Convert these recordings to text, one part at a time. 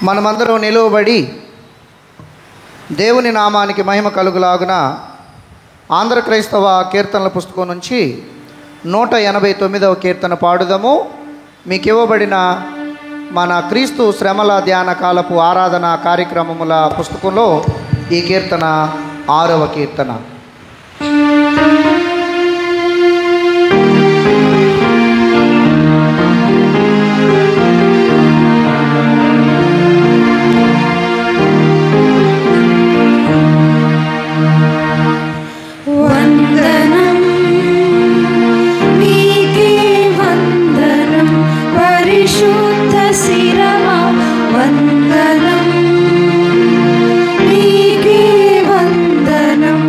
మనమందరం నిలువబడి దేవుని నామానికి మహిమ కలుగులాగున ఆంధ్ర క్రైస్తవ కీర్తనల పుస్తకం నుంచి 189వ కీర్తన పాడుదాము. మీకు ఇవ్వబడిన మన క్రీస్తు శ్రమల ధ్యాన కాలపు ఆరాధన కార్యక్రమముల పుస్తకంలో ఈ కీర్తన 6వ కీర్తన. వందనం నీకే వందనం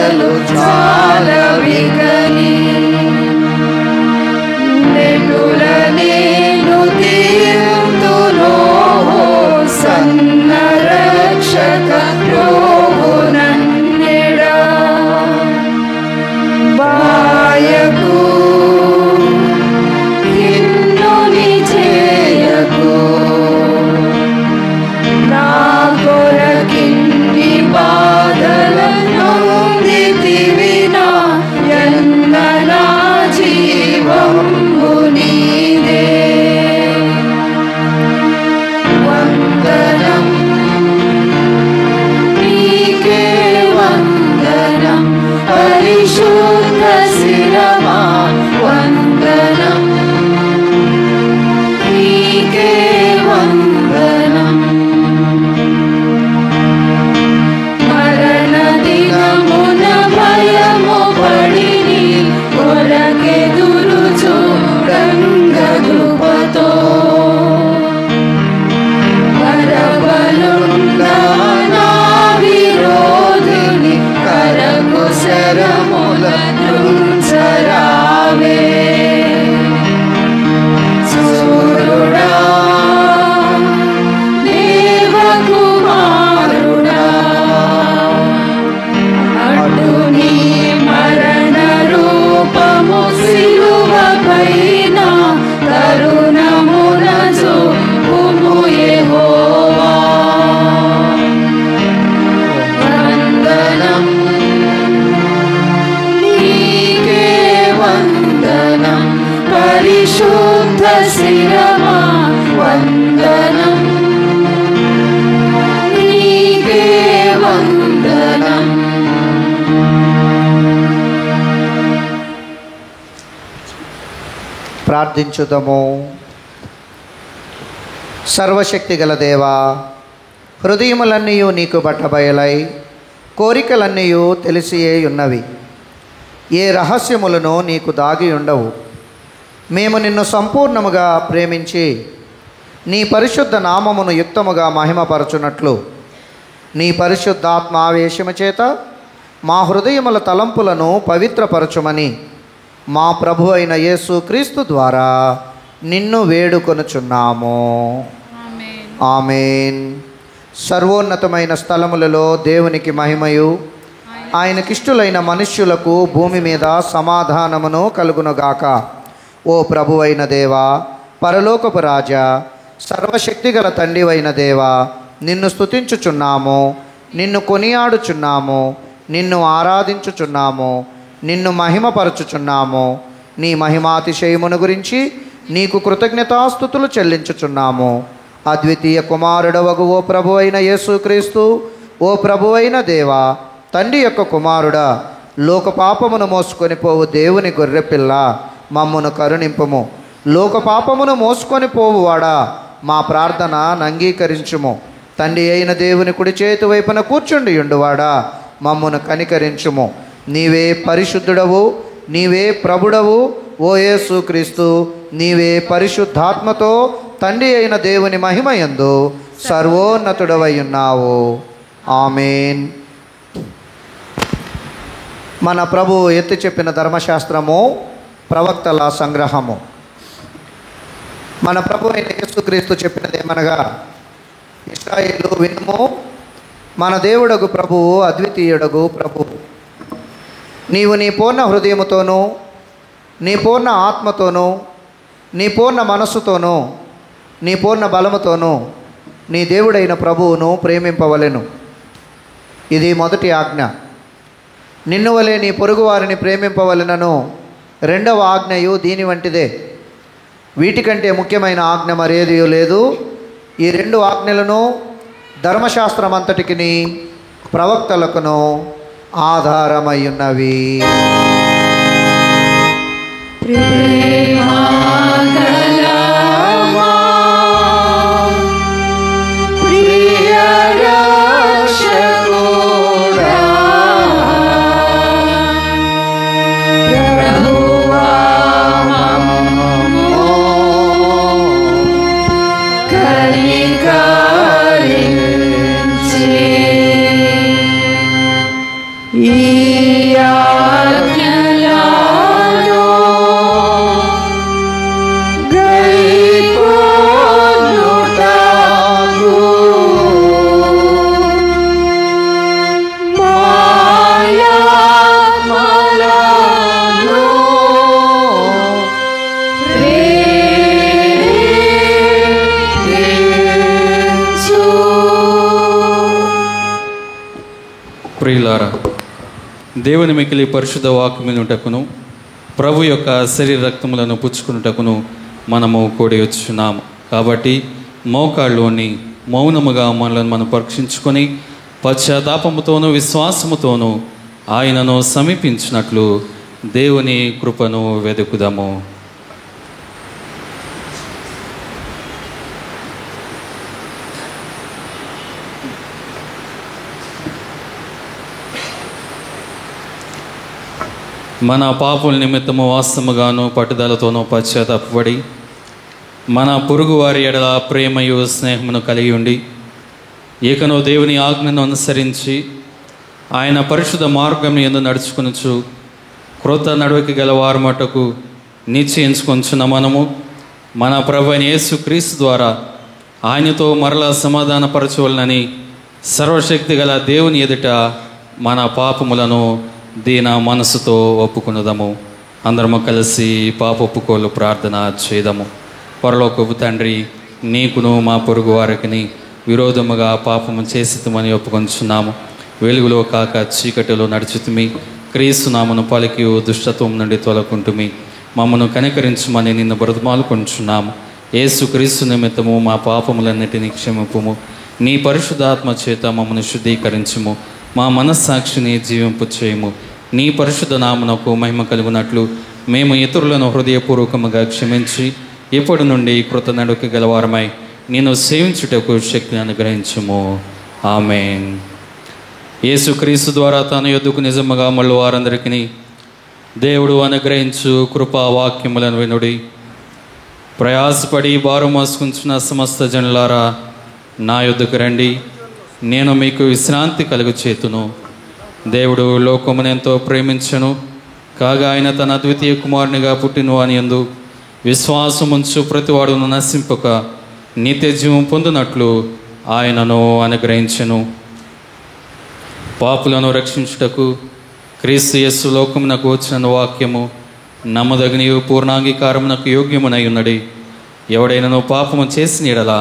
బాధలు చాలవిగని నెటుల నేను తీర్తునో సన్న రక్షక ప్రభునన్నెడా బాయకు హిన్నుని చేయకు నా కొరకిన్ని బాధలను దితివినా ఎన్న నా జీవము నీదే వందనం నీకే వందనం పరిశుద్ధ శిరమా వందనం నీకే వందనం మరణ దినమున భయము పడిని కొరకెదురు చూడంగ కృపతో వరబలుండా నా విరోధిని కరకు శరముల నుంచరావే సూర్యుడా దేవకుమారుడా అటు నీ మరణ రూపము సిలువ పైన కరుణమున చూపుము యెహోవా వందనం నీకే వందనం పరిశుద్ధ శిరమా వందనం నీకే వందనం ప్రార్థించుదము. సర్వశక్తి గల దేవా, హృదయములన్నీ నీకు బట్టబయలై కోరికలన్నీ తెలిసియే ఉన్నవి. ఏ రహస్యములను నీకు దాగి ఉండవు. మేము నిన్ను సంపూర్ణముగా ప్రేమించి నీ పరిశుద్ధ నామమును యుక్తముగా మహిమపరచునట్లు నీ పరిశుద్ధాత్మ ఆవేశము చేత మా హృదయముల తలంపులను పవిత్రపరచుమని మా ప్రభు అయిన యేసు క్రీస్తు ద్వారా నిన్ను వేడుకొనుచున్నాము. ఆమేన్. సర్వోన్నతమైన స్థలములలో దేవునికి మహిమయు, ఆయనకిష్టులైన మనుష్యులకు భూమి మీద సమాధానమును కలుగునుగాక. ఓ ప్రభువైన దేవా, పరలోకపు రాజా, సర్వశక్తిగల తండ్రివైన దేవా, నిన్ను స్తుతించుచున్నాము, నిన్ను కొనియాడుచున్నాము, నిన్ను ఆరాధించుచున్నాము, నిన్ను మహిమపరచుచున్నాము. నీ మహిమాతిశయమును గురించి నీకు కృతజ్ఞతాస్తుతులు చెల్లించుచున్నాము. అద్వితీయ కుమారుడవగు ఓ ప్రభువైన యేసుక్రీస్తు, ఓ ప్రభువైన దేవా, తండ్రి యొక్క కుమారుడా, లోక పాపమును మోసుకొని పోవు దేవుని గొర్రెపిల్ల, మమ్మును కరుణింపుము. లోక పాపమును మోసుకొని పోవువాడా, మా ప్రార్థన అంగీకరించుము. తండ్రి అయిన దేవుని కుడి చేతి వైపున కూర్చుండి ఉండువాడా, మమ్మును కనికరించుము. నీవే పరిశుద్ధుడవు, నీవే ప్రభుడవు ఓ యేసుక్రీస్తు. నీవే పరిశుద్ధాత్మతో తండ్రి అయిన దేవుని మహిమయందు సర్వోన్నతుడవై ఉన్నావు. ఆమేన్. మన ప్రభు ఎత్తి చెప్పిన ధర్మశాస్త్రము ప్రవక్తల సంగ్రహము. మన ప్రభు అయిన యేసుక్రీస్తు చెప్పినదేమనగా, ఇశ్రాయేలు వినుము, మన దేవుడగు ప్రభువు అద్వితీయుడగు ప్రభువు. నీవు నీ పూర్ణ హృదయముతోనూ, నీ పూర్ణ ఆత్మతోనూ, నీ పూర్ణ మనస్సుతోనూ, నీ పూర్ణ బలముతోనూ నీ దేవుడైన ప్రభువును ప్రేమింపవలెను. ఇది మొదటి ఆజ్ఞ. నిన్ను వలె నీ పొరుగువారిని ప్రేమింపవలెనను రెండవ ఆజ్ఞయు దీని వంటిదే. వీటికంటే ముఖ్యమైన ఆజ్ఞ మరేది లేదు. ఈ రెండు ఆజ్ఞలను ధర్మశాస్త్రమంతటికిని ప్రవక్తలకును ఆధారమయ్యున్నవి. ఈ ఆజ్ఞలను గైకొనుటకు మాయాత్మలను ప్రేమించు. ప్రియులారా, దేవుని మికిలి పరిశుద్ధ వాక్యమునుటకును ప్రభు యొక్క శరీర రక్తములను పుచ్చుకున్నటకును మనము కూడి వచ్చున్నాము. కాబట్టి మోకాళ్ళలోని మౌనముగా మనలను మనం పరీక్షించుకొని పశ్చాత్తాపముతోనూ విశ్వాసముతోనూ ఆయనను సమీపించినట్లు దేవుని కృపను వెదుకుదాము. మన పాపుల నిమిత్తము వాస్తవముగాను పట్టుదలతోనూ పశ్చాత్తాపడి మన పొరుగువారి ఎడల ప్రేమయు స్నేహమును కలిగి ఉండి ఏకనో దేవుని ఆజ్ఞను అనుసరించి ఆయన పరిశుద్ధ మార్గం యందు నడుచుకొనుచు క్రొత్త నడవకి గల వారి మట్టుకు నిశ్చయించుకొంచున్న మనము మన ప్రభు అయిన యేసుక్రీస్తు ద్వారా ఆయనతో మరలా సమాధానపరచవలనని సర్వశక్తి గల దేవుని ఎదుట మన పాపములను దీన మనసుతో ఒప్పుకున్నదము. అందరము కలిసి పాప ఒప్పుకోలు ప్రార్థన చేద్దాము. పరలోకపు తండ్రి, నీకును మా పొరుగు వారికి విరోధముగా పాపము చేసితమని ఒప్పుకొంచున్నాము. వెలుగులో కాక చీకటిలో నడుచుతుమి, క్రీస్తునామను పలికి దుష్టత్వం నుండి తొలకుంటుమి. మమ్మను కనికరించమని నిన్ను బ్రతిమాలుకొంచున్నాము. యేసు క్రీస్తు నిమిత్తము మా పాపములన్నిటినీ క్షమింపుము. నీ పరిశుద్ధాత్మ చేత మమ్మను శుద్ధీకరించుము. మా మనస్సాక్షిని జీవింపు చేయము. నీ పరిశుద్ధ నామనకు మహిమ కలుగునట్లు మేము ఇతరులను హృదయపూర్వకముగా క్షమించి ఇప్పటి నుండి కృత నడుక గలవారమై నేను సేవించుటకు శక్తిని అనుగ్రహించుము. ఆమేన్. యేసుక్రీస్తు ద్వారా తన యొద్దకు నిజముగా మళ్ళీ వారందరికీ దేవుడు అనుగ్రహించు కృపా వాక్యములను వినుడి. ప్రయాసపడి భారం మోసుకుంటున్న సమస్త జనులారా, నా యొద్దకు రండి, నేను మీకు విశ్రాంతి కలుగు చేతును. దేవుడు లోకమును ఎంతో ప్రేమించను, కాగా ఆయన తన అద్వితీయ కుమారునిగా పుట్టిన వాని యందు విశ్వాసముంచు ప్రతివాడును నశింపక నిత్య జీవం పొందినట్లు ఆయనను అనుగ్రహించెను. పాపులను రక్షించుటకు క్రీస్తు యేసు లోకమునకు వచ్చిన వాక్యము నమ్మదగినయు పూర్ణాంగీకారమునకు యోగ్యమునై ఉన్నది. ఎవడైనను పాపము చేసిన యెడల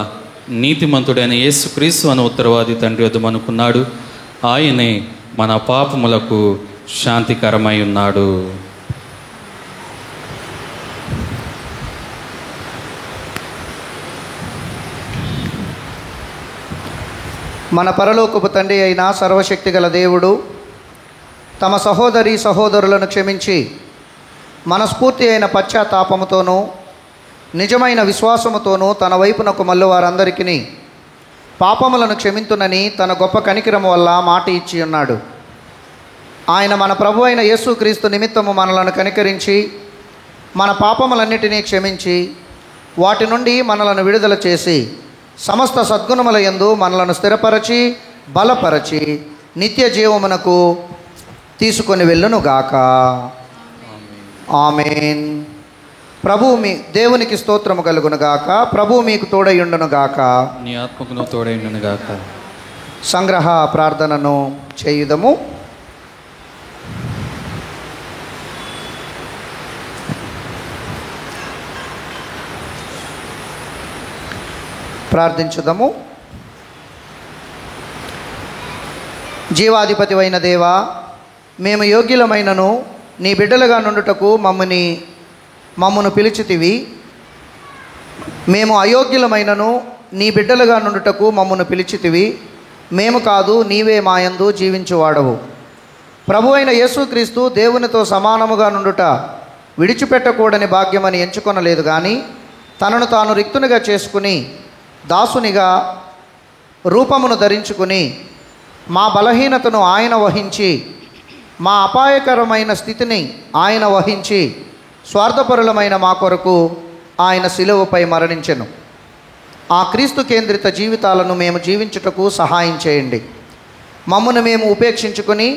నీతిమంతుడైన యేసు క్రీస్తు అను ఉత్తరవాది తండ్రి వద్దమనుకున్నాడు. ఆయనే మన పాపములకు శాంతికరమై ఉన్నాడు. మన పరలోకపు తండ్రి అయిన సర్వశక్తి గల దేవుడు తమ సహోదరి సహోదరులను క్షమించి మనస్ఫూర్తి అయిన పశ్చాత్తాపముతోనూ నిజమైన విశ్వాసముతోనూ తన వైపునకు మళ్ళీ వారందరికీ పాపములను క్షమింతునని తన గొప్ప కనికరము వల్ల మాట ఇచ్చి ఉన్నాడు. ఆయన మన ప్రభు అయిన యేసుక్రీస్తు నిమిత్తము మనలను కనికరించి మన పాపములన్నిటినీ క్షమించి వాటి నుండి మనలను విడుదల చేసి సమస్త సద్గుణముల యందు మనలను స్థిరపరచి బలపరచి నిత్య జీవమునకు తీసుకొని వెళ్ళునుగాక. ఆమేన్. ప్రభు మీ దేవునికి స్తోత్రము కలుగునుగాక. ప్రభు మీకు తోడయుండునుగాక. నీ ఆత్మకును తోడయుండునుగాక. సంగ్రహ ప్రార్థనను చేయుదము. ప్రార్థించుదము. జీవాధిపతి అయిన దేవా, మేము యోగ్యులమైనను నీ బిడ్డలుగా నుండుటకు మమ్మను పిలిచితివి. మేము అయోగ్యులమైనను నీ బిడ్డలుగా నుండుటకు మమ్మను పిలిచితివి. మేము కాదు, నీవే మాయందు జీవించువాడవు. ప్రభు అయిన యేసుక్రీస్తు దేవునితో సమానముగా నుండుట విడిచిపెట్టకూడని భాగ్యమని ఎంచుకొనలేదు, కానీ తనను తాను రిక్తునిగా చేసుకుని దాసునిగా రూపమును ధరించుకుని మా బలహీనతను ఆయన వహించి మా అపాయకరమైన స్థితిని ఆయన వహించి స్వార్థపరులమైన మా కొరకు ఆయన శిలువపై మరణించెను. ఆ క్రీస్తు కేంద్రిత జీవితాలను మేము జీవించుటకు సహాయం చేయండి. మమ్మను మేము ఉపేక్షించుకొని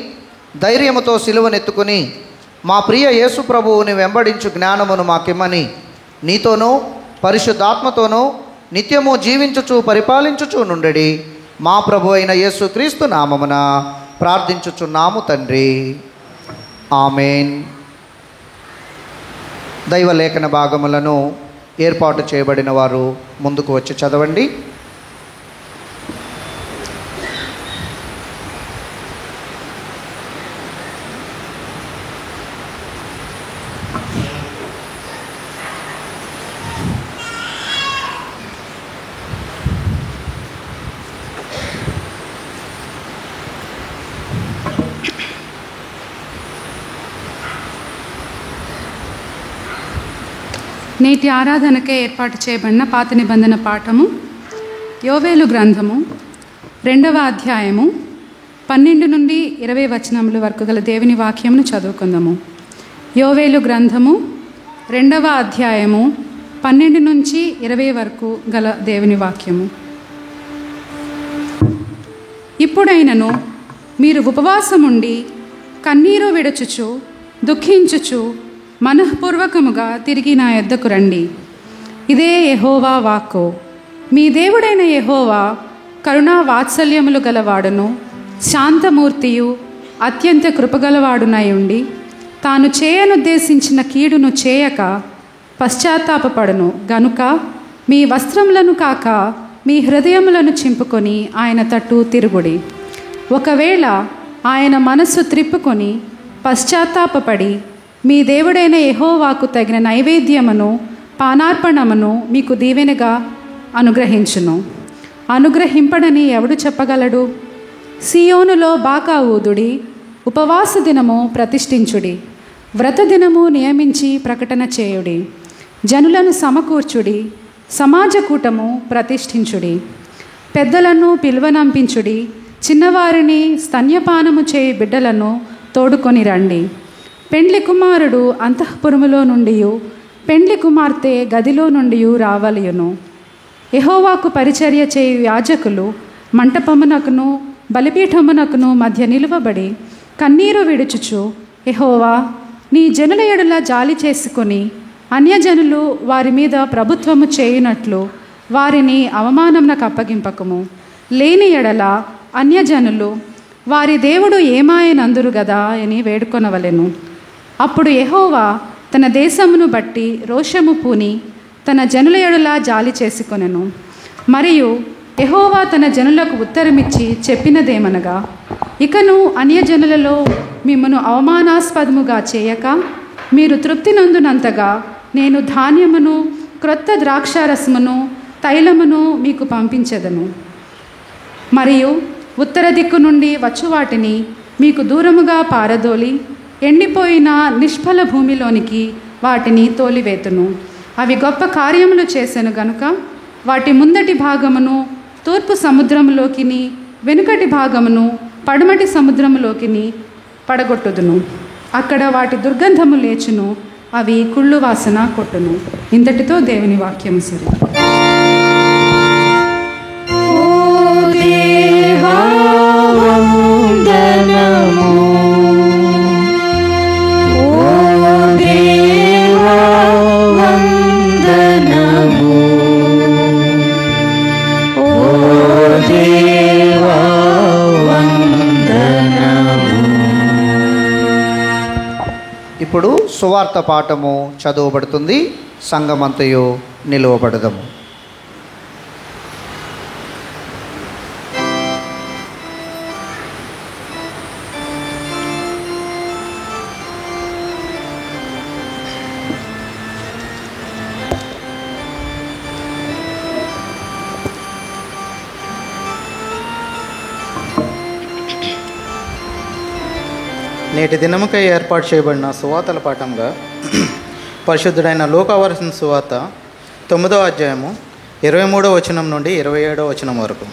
ధైర్యముతో సిలువనెత్తుకుని మా ప్రియ యేసు ప్రభువుని వెంబడించు జ్ఞానమును మాకిమ్మని నీతోనూ పరిశుద్ధాత్మతోనూ నిత్యము జీవించుచు పరిపాలించుచు నుండెడి మా ప్రభు అయిన యేసు క్రీస్తు నామమున ప్రార్థించుచున్నాము తండ్రి. ఆమెన్. దైవ లేఖన భాగములను ఏర్పాటు చేయబడిన వారు ముందుకు వచ్చి చదవండి. నేటి ఆరాధనకే ఏర్పాటు చేయబడిన పాత నిబంధన పాఠము యోవేలు గ్రంథము 2వ అధ్యాయము 12 నుండి 20 వచనముల వరకు గల దేవుని వాక్యమును చదువుకుందాము. యోవేలు గ్రంథము 2వ అధ్యాయము 12 నుంచి 20 వరకు గల దేవుని వాక్యము. ఇప్పుడైనను మీరు ఉపవాసముండి కన్నీరు విడుచుచు దుఃఖించుచు మనఃపూర్వకముగా తిరిగి నా యొద్దకు రండి. ఇదే యెహోవా వాక్కు. మీ దేవుడైన యెహోవా కరుణా వాత్సల్యములు గలవాడును శాంతమూర్తియు అత్యంత కృపగలవాడునై ఉండి తాను చేయనుద్దేశించిన కీడును చేయక పశ్చాత్తాపపడును గనుక మీ వస్త్రములను కాక మీ హృదయములను చింపుకొని ఆయన తట్టు తిరుగుడి. ఒకవేళ ఆయన మనస్సు త్రిప్పుకొని పశ్చాత్తాపపడి మీ దేవుడైన యెహోవాకు తగిన నైవేద్యమును పానార్పణమును మీకు దీవెనగా అనుగ్రహించును. అనుగ్రహింపడని ఎవడు చెప్పగలడు? సియోనులో బాకా ఊదుడి, ఉపవాస దినము ప్రతిష్ఠించుడి, వ్రత దినము నియమించి ప్రకటన చేయుడి, జనులను సమకూర్చుడి, సమాజ కూటము ప్రతిష్ఠించుడి, పెద్దలను పిలువనంపించుడి, చిన్నవారిని స్తన్యపానము చేయి బిడ్డలను తోడుకొని రండి. పెండ్లి కుమారుడు అంతఃపురములో నుండి పెండ్లి కుమార్తె గదిలో నుండి రావలయును. యెహోవాకు పరిచర్య చేయు యాజకులు మంటపమునకును బలిపీఠమునకును మధ్య నిలువబడి కన్నీరు విడుచుచు, యెహోవా నీ జనుల ఎడల జాలి చేసుకొని అన్యజనులు వారి మీద ప్రభుత్వము చేయునట్లు వారిని అవమానమునకు అప్పగింపకము. లేని ఎడల అన్యజనులు వారి దేవుడు ఏమాయనందురు గదా అని వేడుకొనవలెను. అప్పుడు యెహోవా తన దేశమును బట్టి రోషము పూని తన జనుల ఎడల జాలి చేసుకొనెను. మరియు యెహోవా తన జనులకు ఉత్తరమిచ్చి చెప్పినదేమనగా, ఇకను అన్యజనులలో మిమ్మను అవమానాస్పదముగా చేయక మీరు తృప్తి నొందునంతగా నేను ధాన్యమును క్రొత్త ద్రాక్షారసమును తైలమును మీకు పంపించెదను. మరియు ఉత్తర దిక్కు నుండి వచ్చు వాటిని మీకు దూరముగా పారదోలి ఎండిపోయిన నిష్ఫల భూమిలోనికి వాటిని తోలివేతును. అవి గొప్ప కార్యములు చేసెను గనుక వాటి ముందటి భాగమును తూర్పు సముద్రములోకిని వెనుకటి భాగమును పడమటి సముద్రములోకిని పడగొట్టుదును. అక్కడ వాటి దుర్గంధము లేచును, అవి కుళ్ళు వాసన కొట్టును. ఇంతటితో దేవుని వాక్యము సరి. ఇప్పుడు సువార్త పాఠము చదువుబడుతుంది. సంఘమంతయు నిలువబడదము. నేటి దినముకై ఏర్పాటు చేయబడిన సువార్తల పాఠంగా పరిశుద్ధుడైన లూకా రాసిన సువార్త 9వ అధ్యాయము 23వ వచనం నుండి 27వ వచనం వరకు.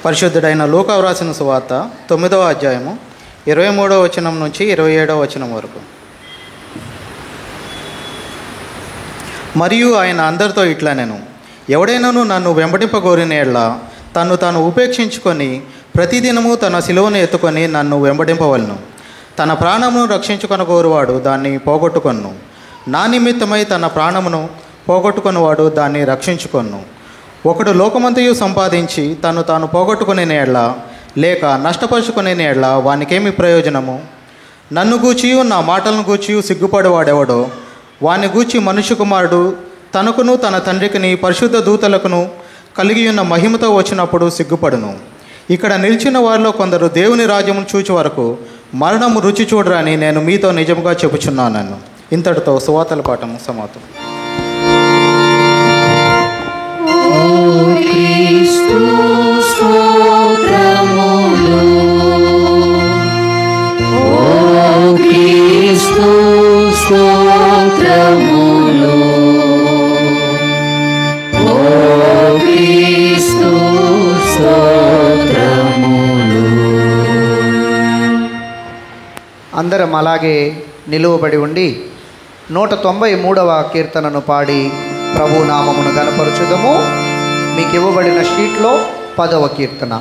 పరిశుద్ధుడైన లూకా రాసిన సువార్త 9వ అధ్యాయము 23వ వచనం నుంచి 27వ వచనం వరకు. మరియు ఆయన అందరితో ఇట్లా, నేను ఎవడైనాను నన్ను వెంబడింపగోరిన ఎడల తన్ను తాను ఉపేక్షించుకొని ప్రతిదినము తన సిలువను ఎత్తుకొని నన్ను వెంబడింపవలను. తన ప్రాణమును రక్షించుకొనగోరువాడు దాన్ని పోగొట్టుకొను. నా నిమిత్తమై తన ప్రాణమును పోగొట్టుకొనివాడు దాన్ని రక్షించుకొను. ఒకడు లోకమంతయు సంపాదించి తాను పోగొట్టుకునే ఎడ్ల లేక నష్టపరుచుకునే ఎడ్ల వానికేమి ప్రయోజనము? నన్ను గూర్చియు నా మాటలను గూర్చియు సిగ్గుపడేవాడెవడో వాని గూర్చి మనుష్య కుమారుడు తనకును తన తండ్రికిని పరిశుద్ధ దూతలకును కలిగి ఉన్న మహిమతో వచ్చినప్పుడు సిగ్గుపడును. ఇక్కడ నిలిచిన వారిలో కొందరు దేవుని రాజ్యమును చూచి వరకు మరణము రుచి చూడరని నేను మీతో నిజంగా చెప్పుచున్నాను. ఇంతటితో సువార్తల పాఠము సమాప్తం. క్రీస్తు స్తోత్రములు, ఓ క్రీస్తు స్తోత్రములు, ఓ క్రీస్తు స్తోత్రములు. అందరం అలాగే నిలువబడి ఉండి 193వ కీర్తనను పాడి ప్రభు నామమును గణపరచుదము. మీకు ఇవ్వబడిన షీట్లో 10వ కీర్తన.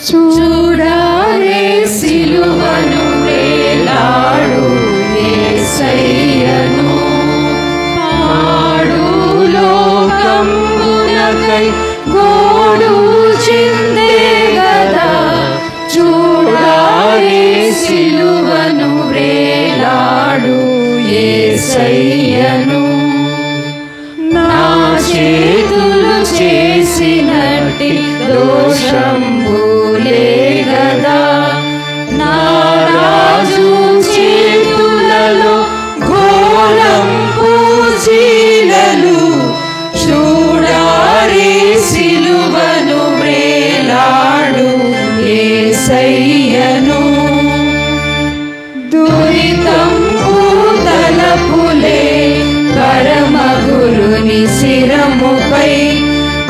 చూడాలే సిలువను వేలాడు యేసయ్యను, పాడు లోకంబునకై గోడు చిందే గదా. చూడాలే సిలువను వేలాడు యేసయ్యను, నా చేతులు చేసినట్టి దోషంబులే గదా. నా రాజు చేతులలో ఘోరంపు శీలలు, చూడారే సిలువను వేలాడు యేసయ్యను. దురితంబు తలపులే పరమగురుని శిరముపై,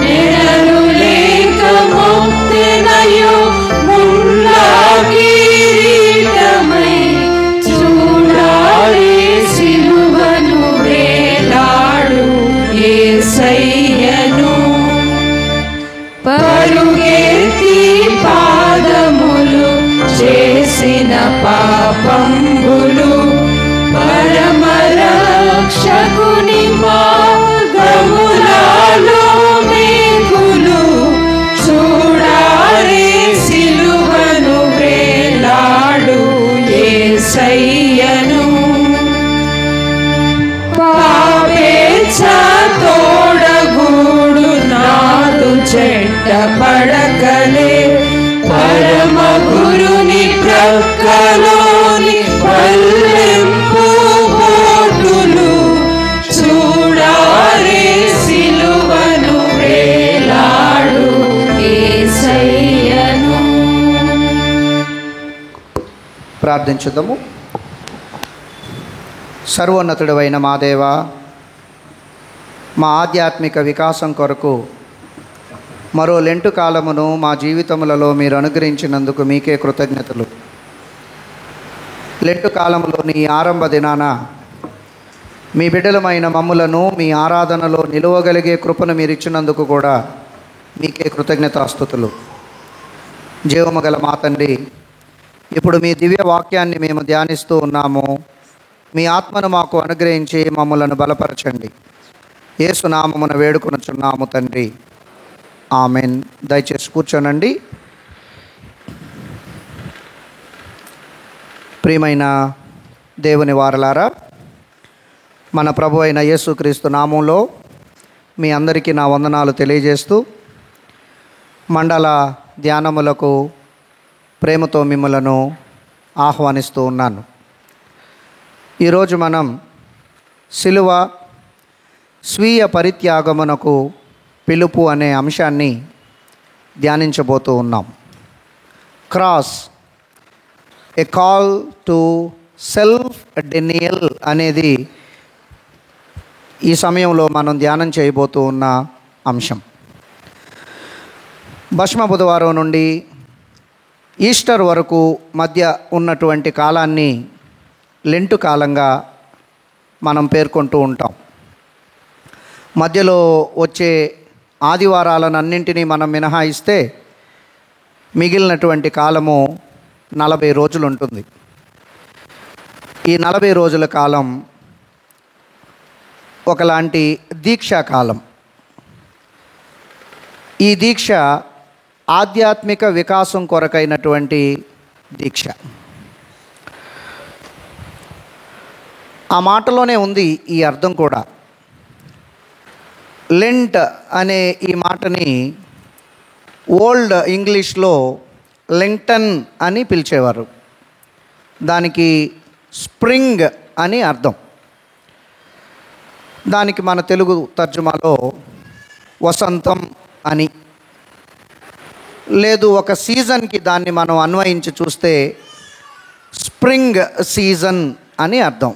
నెడలు లేక మోక్తెనయో ముళ్ళ కిరీటమై. చూడాలే సిలువను వేలాడు యేసయ్యను, పరుగెత్తి పాదములు చేసిన పాపంబులు, పరమరక్షకుని మార్గములలో మేకులు. చూడాలే సిలువను వేలాడు యేసయ్యను, పాపేచ్ఛ తోడగూడు నాదు చెడ్డ పడకలే, పరమగురుని ప్రక్కలోని పల్లెంపు బోటులు. చూడాలే సిలువను వేలాడు యేసయ్యను. ప్రార్థించుదాము. సర్వోన్నతుడైన మా దేవా, మా ఆధ్యాత్మిక వికాసం కొరకు మరో లెంటు కాలమును మా జీవితములలో మీరు అనుగ్రహించినందుకు మీకే కృతజ్ఞతలు. లెంటు కాలంలోని ఆరంభ దినాన మీ బిడ్డలమైన మమ్ములను మీ ఆరాధనలో నిలువగలిగే కృపను మీరు ఇచ్చినందుకు కూడా మీకే కృతజ్ఞతాస్తుతులు. జీవము గల మా తండ్రి, ఇప్పుడు మీ దివ్య వాక్యాన్ని మేము ధ్యానిస్తూ ఉన్నాము. మీ ఆత్మను మాకు అనుగ్రహించి మమ్మలను బలపరచండి. యేసు నామమున వేడుకొనుచున్నాము తండ్రి, ఆమెన్. దయచేసి కూర్చోనండి. ప్రియమైన దేవుని వారలారా, మన ప్రభు అయిన యేసుక్రీస్తు నామంలో మీ అందరికీ నా వందనాలు తెలియజేస్తూ మండల ధ్యానములకు ప్రేమతో మిమ్మలను ఆహ్వానిస్తూ ఉన్నాను. ఈరోజు మనం సిలువ స్వీయ పరిత్యాగమునకు పిలుపు అనే అంశాన్ని ధ్యానించబోతూ ఉన్నాం. Cross, A call to self denial అనేది ఈ సమయంలో మనం ధ్యానం చేయబోతూ ఉన్న అంశం. భస్మ బుధవారం నుండి ఈస్టర్ వరకు మధ్య ఉన్నటువంటి కాలాన్ని లెంటు కాలంగా మనం పేర్కొంటూ ఉంటాం. మధ్యలో వచ్చే ఆదివారాలన్నింటినీ మనం మినహాయిస్తే మిగిలినటువంటి కాలము 40 రోజులు ఉంటుంది. ఈ 40 రోజుల కాలం ఒకలాంటి దీక్షా కాలం. ఈ దీక్ష ఆధ్యాత్మిక వికాసం కొరకైనటువంటి దీక్ష. ఆ మాటలోనే ఉంది ఈ అర్థం కూడా. లెంట్ అనే ఈ మాటని ఓల్డ్ ఇంగ్లీష్లో లెంగ్టన్ అని పిలిచేవారు. దానికి స్ప్రింగ్ అని అర్థం. దానికి మన తెలుగు తర్జుమాలో వసంతం అని, లేదు ఒక సీజన్కి దాన్ని మనం అన్వయించి చూస్తే స్ప్రింగ్ సీజన్ అని అర్థం.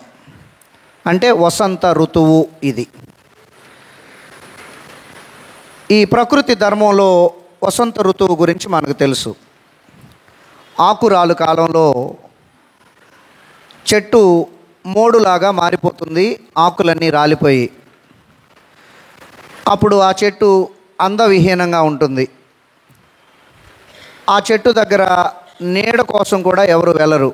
అంటే వసంత ఋతువు ఇది. ఈ ప్రకృతి ధర్మంలో వసంత ఋతువు గురించి మనకు తెలుసు. ఆకురాలు కాలంలో చెట్టు మోడులాగా మారిపోతుంది, ఆకులన్నీ రాలిపోయి. అప్పుడు ఆ చెట్టు అందవిహీనంగా ఉంటుంది. ఆ చెట్టు దగ్గర నీడ కోసం కూడా ఎవరు వెళ్ళరు.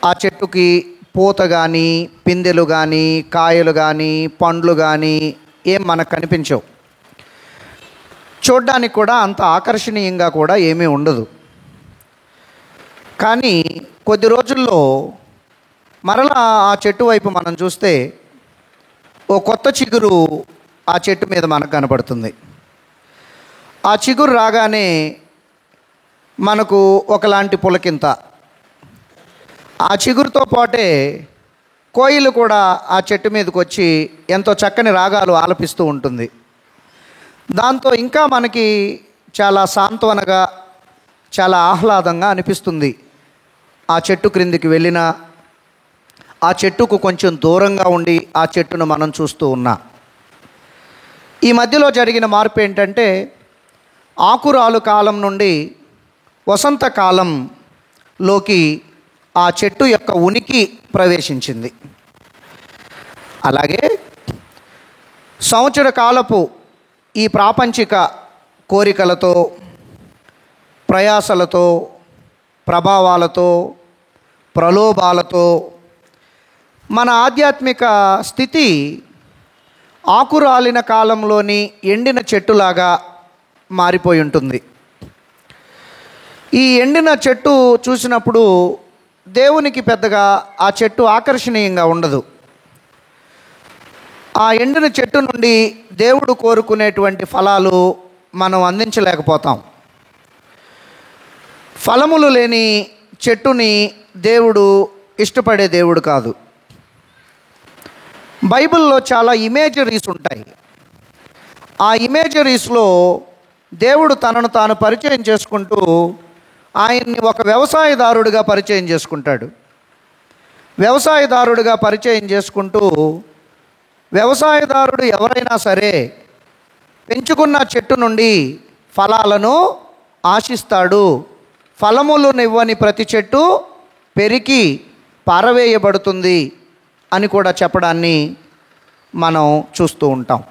ఆ చెట్టుకి పూత కానీ, పిందెలు కానీ, కాయలు కానీ, పండ్లు కానీ ఏం మనకు కనిపించవు. చూడ్డానికి కూడా అంత ఆకర్షణీయంగా కూడా ఏమీ ఉండదు. కానీ కొద్ది రోజుల్లో మరలా ఆ చెట్టు వైపు మనం చూస్తే ఓ కొత్త చిగురు ఆ చెట్టు మీద మనకు కనపడుతుంది. ఆ చిగురు రాగానే మనకు ఒకలాంటి పులకింత. ఆ చిగురుతో పాటే కోయిలు కూడా ఆ చెట్టు మీదకి వచ్చి ఎంతో చక్కని రాగాలు ఆలపిస్తూ ఉంటుంది. దాంతో ఇంకా మనకి చాలా సాంత్వనగా, చాలా ఆహ్లాదంగా అనిపిస్తుంది. ఆ చెట్టు క్రిందికి వెళ్ళినా, ఆ చెట్టుకు కొంచెం దూరంగా ఉండి ఆ చెట్టును మనం చూస్తూ ఉన్నా. ఈ మధ్యలో జరిగిన మార్పు ఏంటంటే ఆకురాలు కాలం నుండి వసంత కాలంలోకి ఆ చెట్టు యొక్క ఉనికి ప్రవేశించింది. అలాగే సంవత్సర కాలపు ఈ ప్రాపంచిక కోరికలతో, ప్రయాసలతో, ప్రభావాలతో, ప్రలోభాలతో మన ఆధ్యాత్మిక స్థితి ఆకురాలిన కాలంలోని ఎండిన చెట్టులాగా మారిపోయి ఉంటుంది. ఈ ఎండిన చెట్టు చూసినప్పుడు దేవునికి పెద్దగా ఆ చెట్టు ఆకర్షణీయంగా ఉండదు. ఆ ఎండిన చెట్టు నుండి దేవుడు కోరుకునేటువంటి ఫలాలు మనం అందించలేకపోతాం. ఫలములు లేని చెట్టుని దేవుడు ఇష్టపడే దేవుడు కాదు. బైబిల్లో చాలా ఇమేజరీస్ ఉంటాయి. ఆ ఇమేజరీస్లో దేవుడు తనను తాను పరిచయం చేసుకుంటూ ఆయన్ని ఒక వ్యవసాయదారుడిగా పరిచయం చేసుకుంటాడు. వ్యవసాయదారుడిగా పరిచయం చేసుకుంటూ వ్యవసాయదారుడు ఎవరైనా సరే పెంచుకున్న చెట్టు నుండి ఫలాలను ఆశిస్తాడు. ఫలములనివ్వని ప్రతి చెట్టు పెరికి పారవేయబడుతుంది అని కూడా చెప్పడాన్ని మనం చూస్తూ ఉంటాం.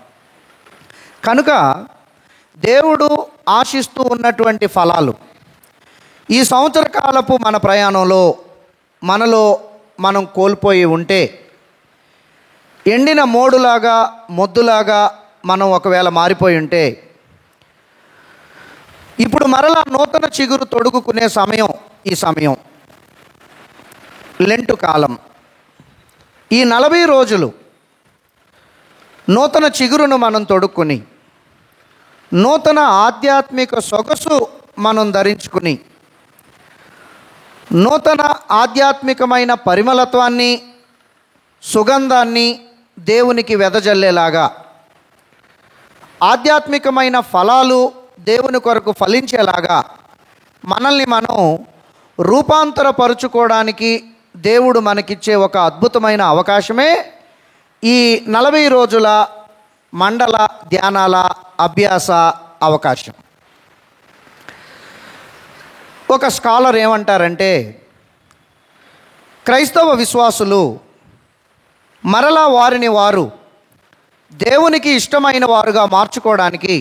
కనుక దేవుడు ఆశిస్తూ ఉన్నటువంటి ఫలాలు ఈ సంవత్సర కాలపు మన ప్రయాణంలో మనలో మనం కోల్పోయి ఉంటే, ఎండిన మోడులాగా, మొద్దులాగా మనం ఒకవేళ మారిపోయి ఉంటే, ఇప్పుడు మరలా నూతన చిగురు తొడుగుకునే సమయం ఈ సమయం, లెంటు కాలం. ఈ 40 రోజులు నూతన చిగురును మనం తొడుక్కుని, నూతన ఆధ్యాత్మిక సొగసు మనం ధరించుకుని, నూతన ఆధ్యాత్మికమైన పరిమళత్వాన్ని, సుగంధాన్ని దేవునికి వెదజల్లేలాగా, ఆధ్యాత్మికమైన ఫలాలు దేవుని కొరకు ఫలించేలాగా మనల్ని మనం రూపాంతరపరుచుకోవడానికి దేవుడు మనకిచ్చే ఒక అద్భుతమైన అవకాశమే ఈ 40 రోజుల మండల ధ్యానాల అభ్యాస అవకాశం. ఒక స్కాలర్ ఏమంటారంటే, క్రైస్తవ విశ్వాసులు మరలా వారిని వారు దేవునికి ఇష్టమైన వారుగా మార్చుకోవడానికి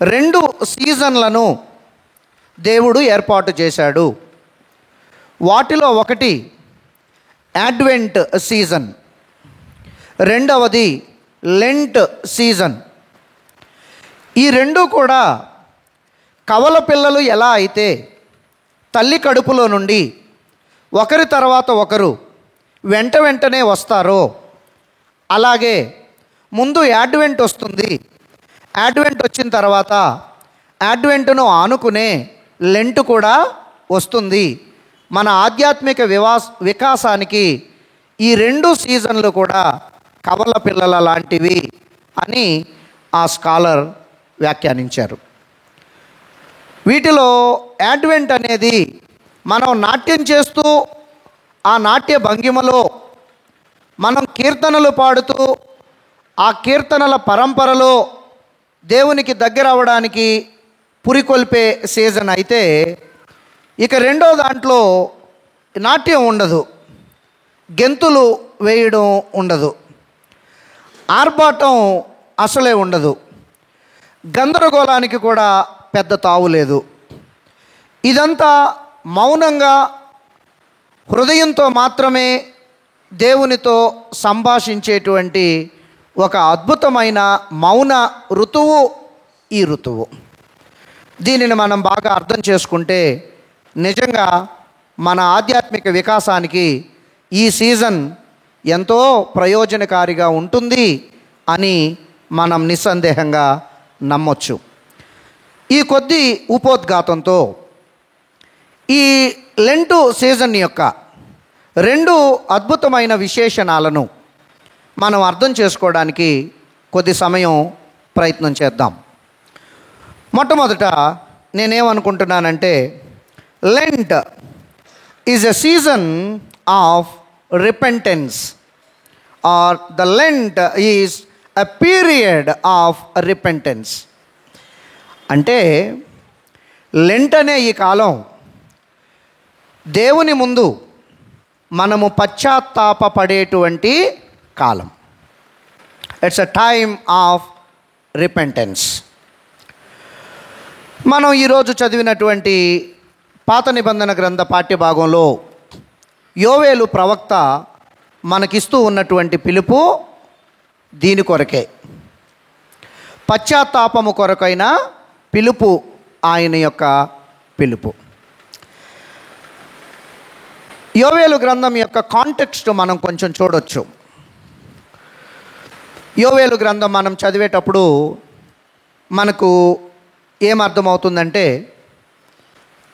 2 సీజన్లను దేవుడు ఏర్పాటు చేశాడు. వాటిలో ఒకటి అడ్వెంట్ సీజన్, రెండవది లెంట్ సీజన్. ఈ 2 కూడా కవల పిల్లలు ఎలా అయితే తల్లి కడుపులో నుండి ఒకరి తర్వాత ఒకరు వెంటనే వస్తారో, అలాగే ముందు యాడ్వెంట్ వస్తుంది. యాడ్వెంట్ వచ్చిన తర్వాత యాడ్వెంట్ను ఆనుకునే లెంట్ కూడా వస్తుంది. మన ఆధ్యాత్మిక వికాసానికి ఈ 2 సీజన్లు కూడా కవల పిల్లల లాంటివి అని ఆ స్కాలర్ వ్యాఖ్యానించారు. వీటిలో యాడ్వెంట్ అనేది మనం నాట్యం చేస్తూ ఆ నాట్య భంగిమలో మనం కీర్తనలు పాడుతూ ఆ కీర్తనల పరంపరలో దేవునికి దగ్గర అవ్వడానికి పురికొల్పే సీజన్ అయితే, ఇక రెండో దాంట్లో నాట్యం ఉండదు, గెంతులు వేయడం ఉండదు, ఆర్భాటం అసలే ఉండదు, గందరగోళానికి కూడా పెద్ద తావు లేదు. ఇదంతా మౌనంగా హృదయంతో మాత్రమే దేవునితో సంభాషించేటువంటి ఒక అద్భుతమైన మౌన ఋతువు ఈ ఋతువు. దీనిని మనం బాగా అర్థం చేసుకుంటే నిజంగా మన ఆధ్యాత్మిక వికాసానికి ఈ సీజన్ ఎంతో ప్రయోజనకారిగా ఉంటుంది అని మనం నిస్సందేహంగా నమ్మొచ్చు. ఈ కొద్ది ఉపోద్ఘాతంతో ఈ లెంటు సీజన్ యొక్క 2 అద్భుతమైన విశేషణాలను మనం అర్థం చేసుకోవడానికి కొద్ది సమయం ప్రయత్నం చేద్దాం. మొట్టమొదట నేనేమనుకుంటున్నానంటే, Lent is a season of repentance, or the Lent is a period of repentance. అంటే లెంట్ అనే ఈ కాలం దేవుని ముందు మనము పశ్చాత్తాపపడేటువంటి కాలం. It's a time of repentance. మనం ఈరోజు చదివినటువంటి పాత నిబంధన గ్రంథ పాఠ్యభాగంలో యోవేలు ప్రవక్త మనకిస్తూ ఉన్నటువంటి పిలుపు దీని కొరకే. పశ్చాత్తాపము కొరకైన పిలుపు ఆయన యొక్క పిలుపు. యోవేలు గ్రంథం యొక్క కాంటెక్స్ట్ మనం కొంచెం చూడొచ్చు. యోవేలు గ్రంథం మనం చదివేటప్పుడు మనకు ఏమర్థమవుతుందంటే,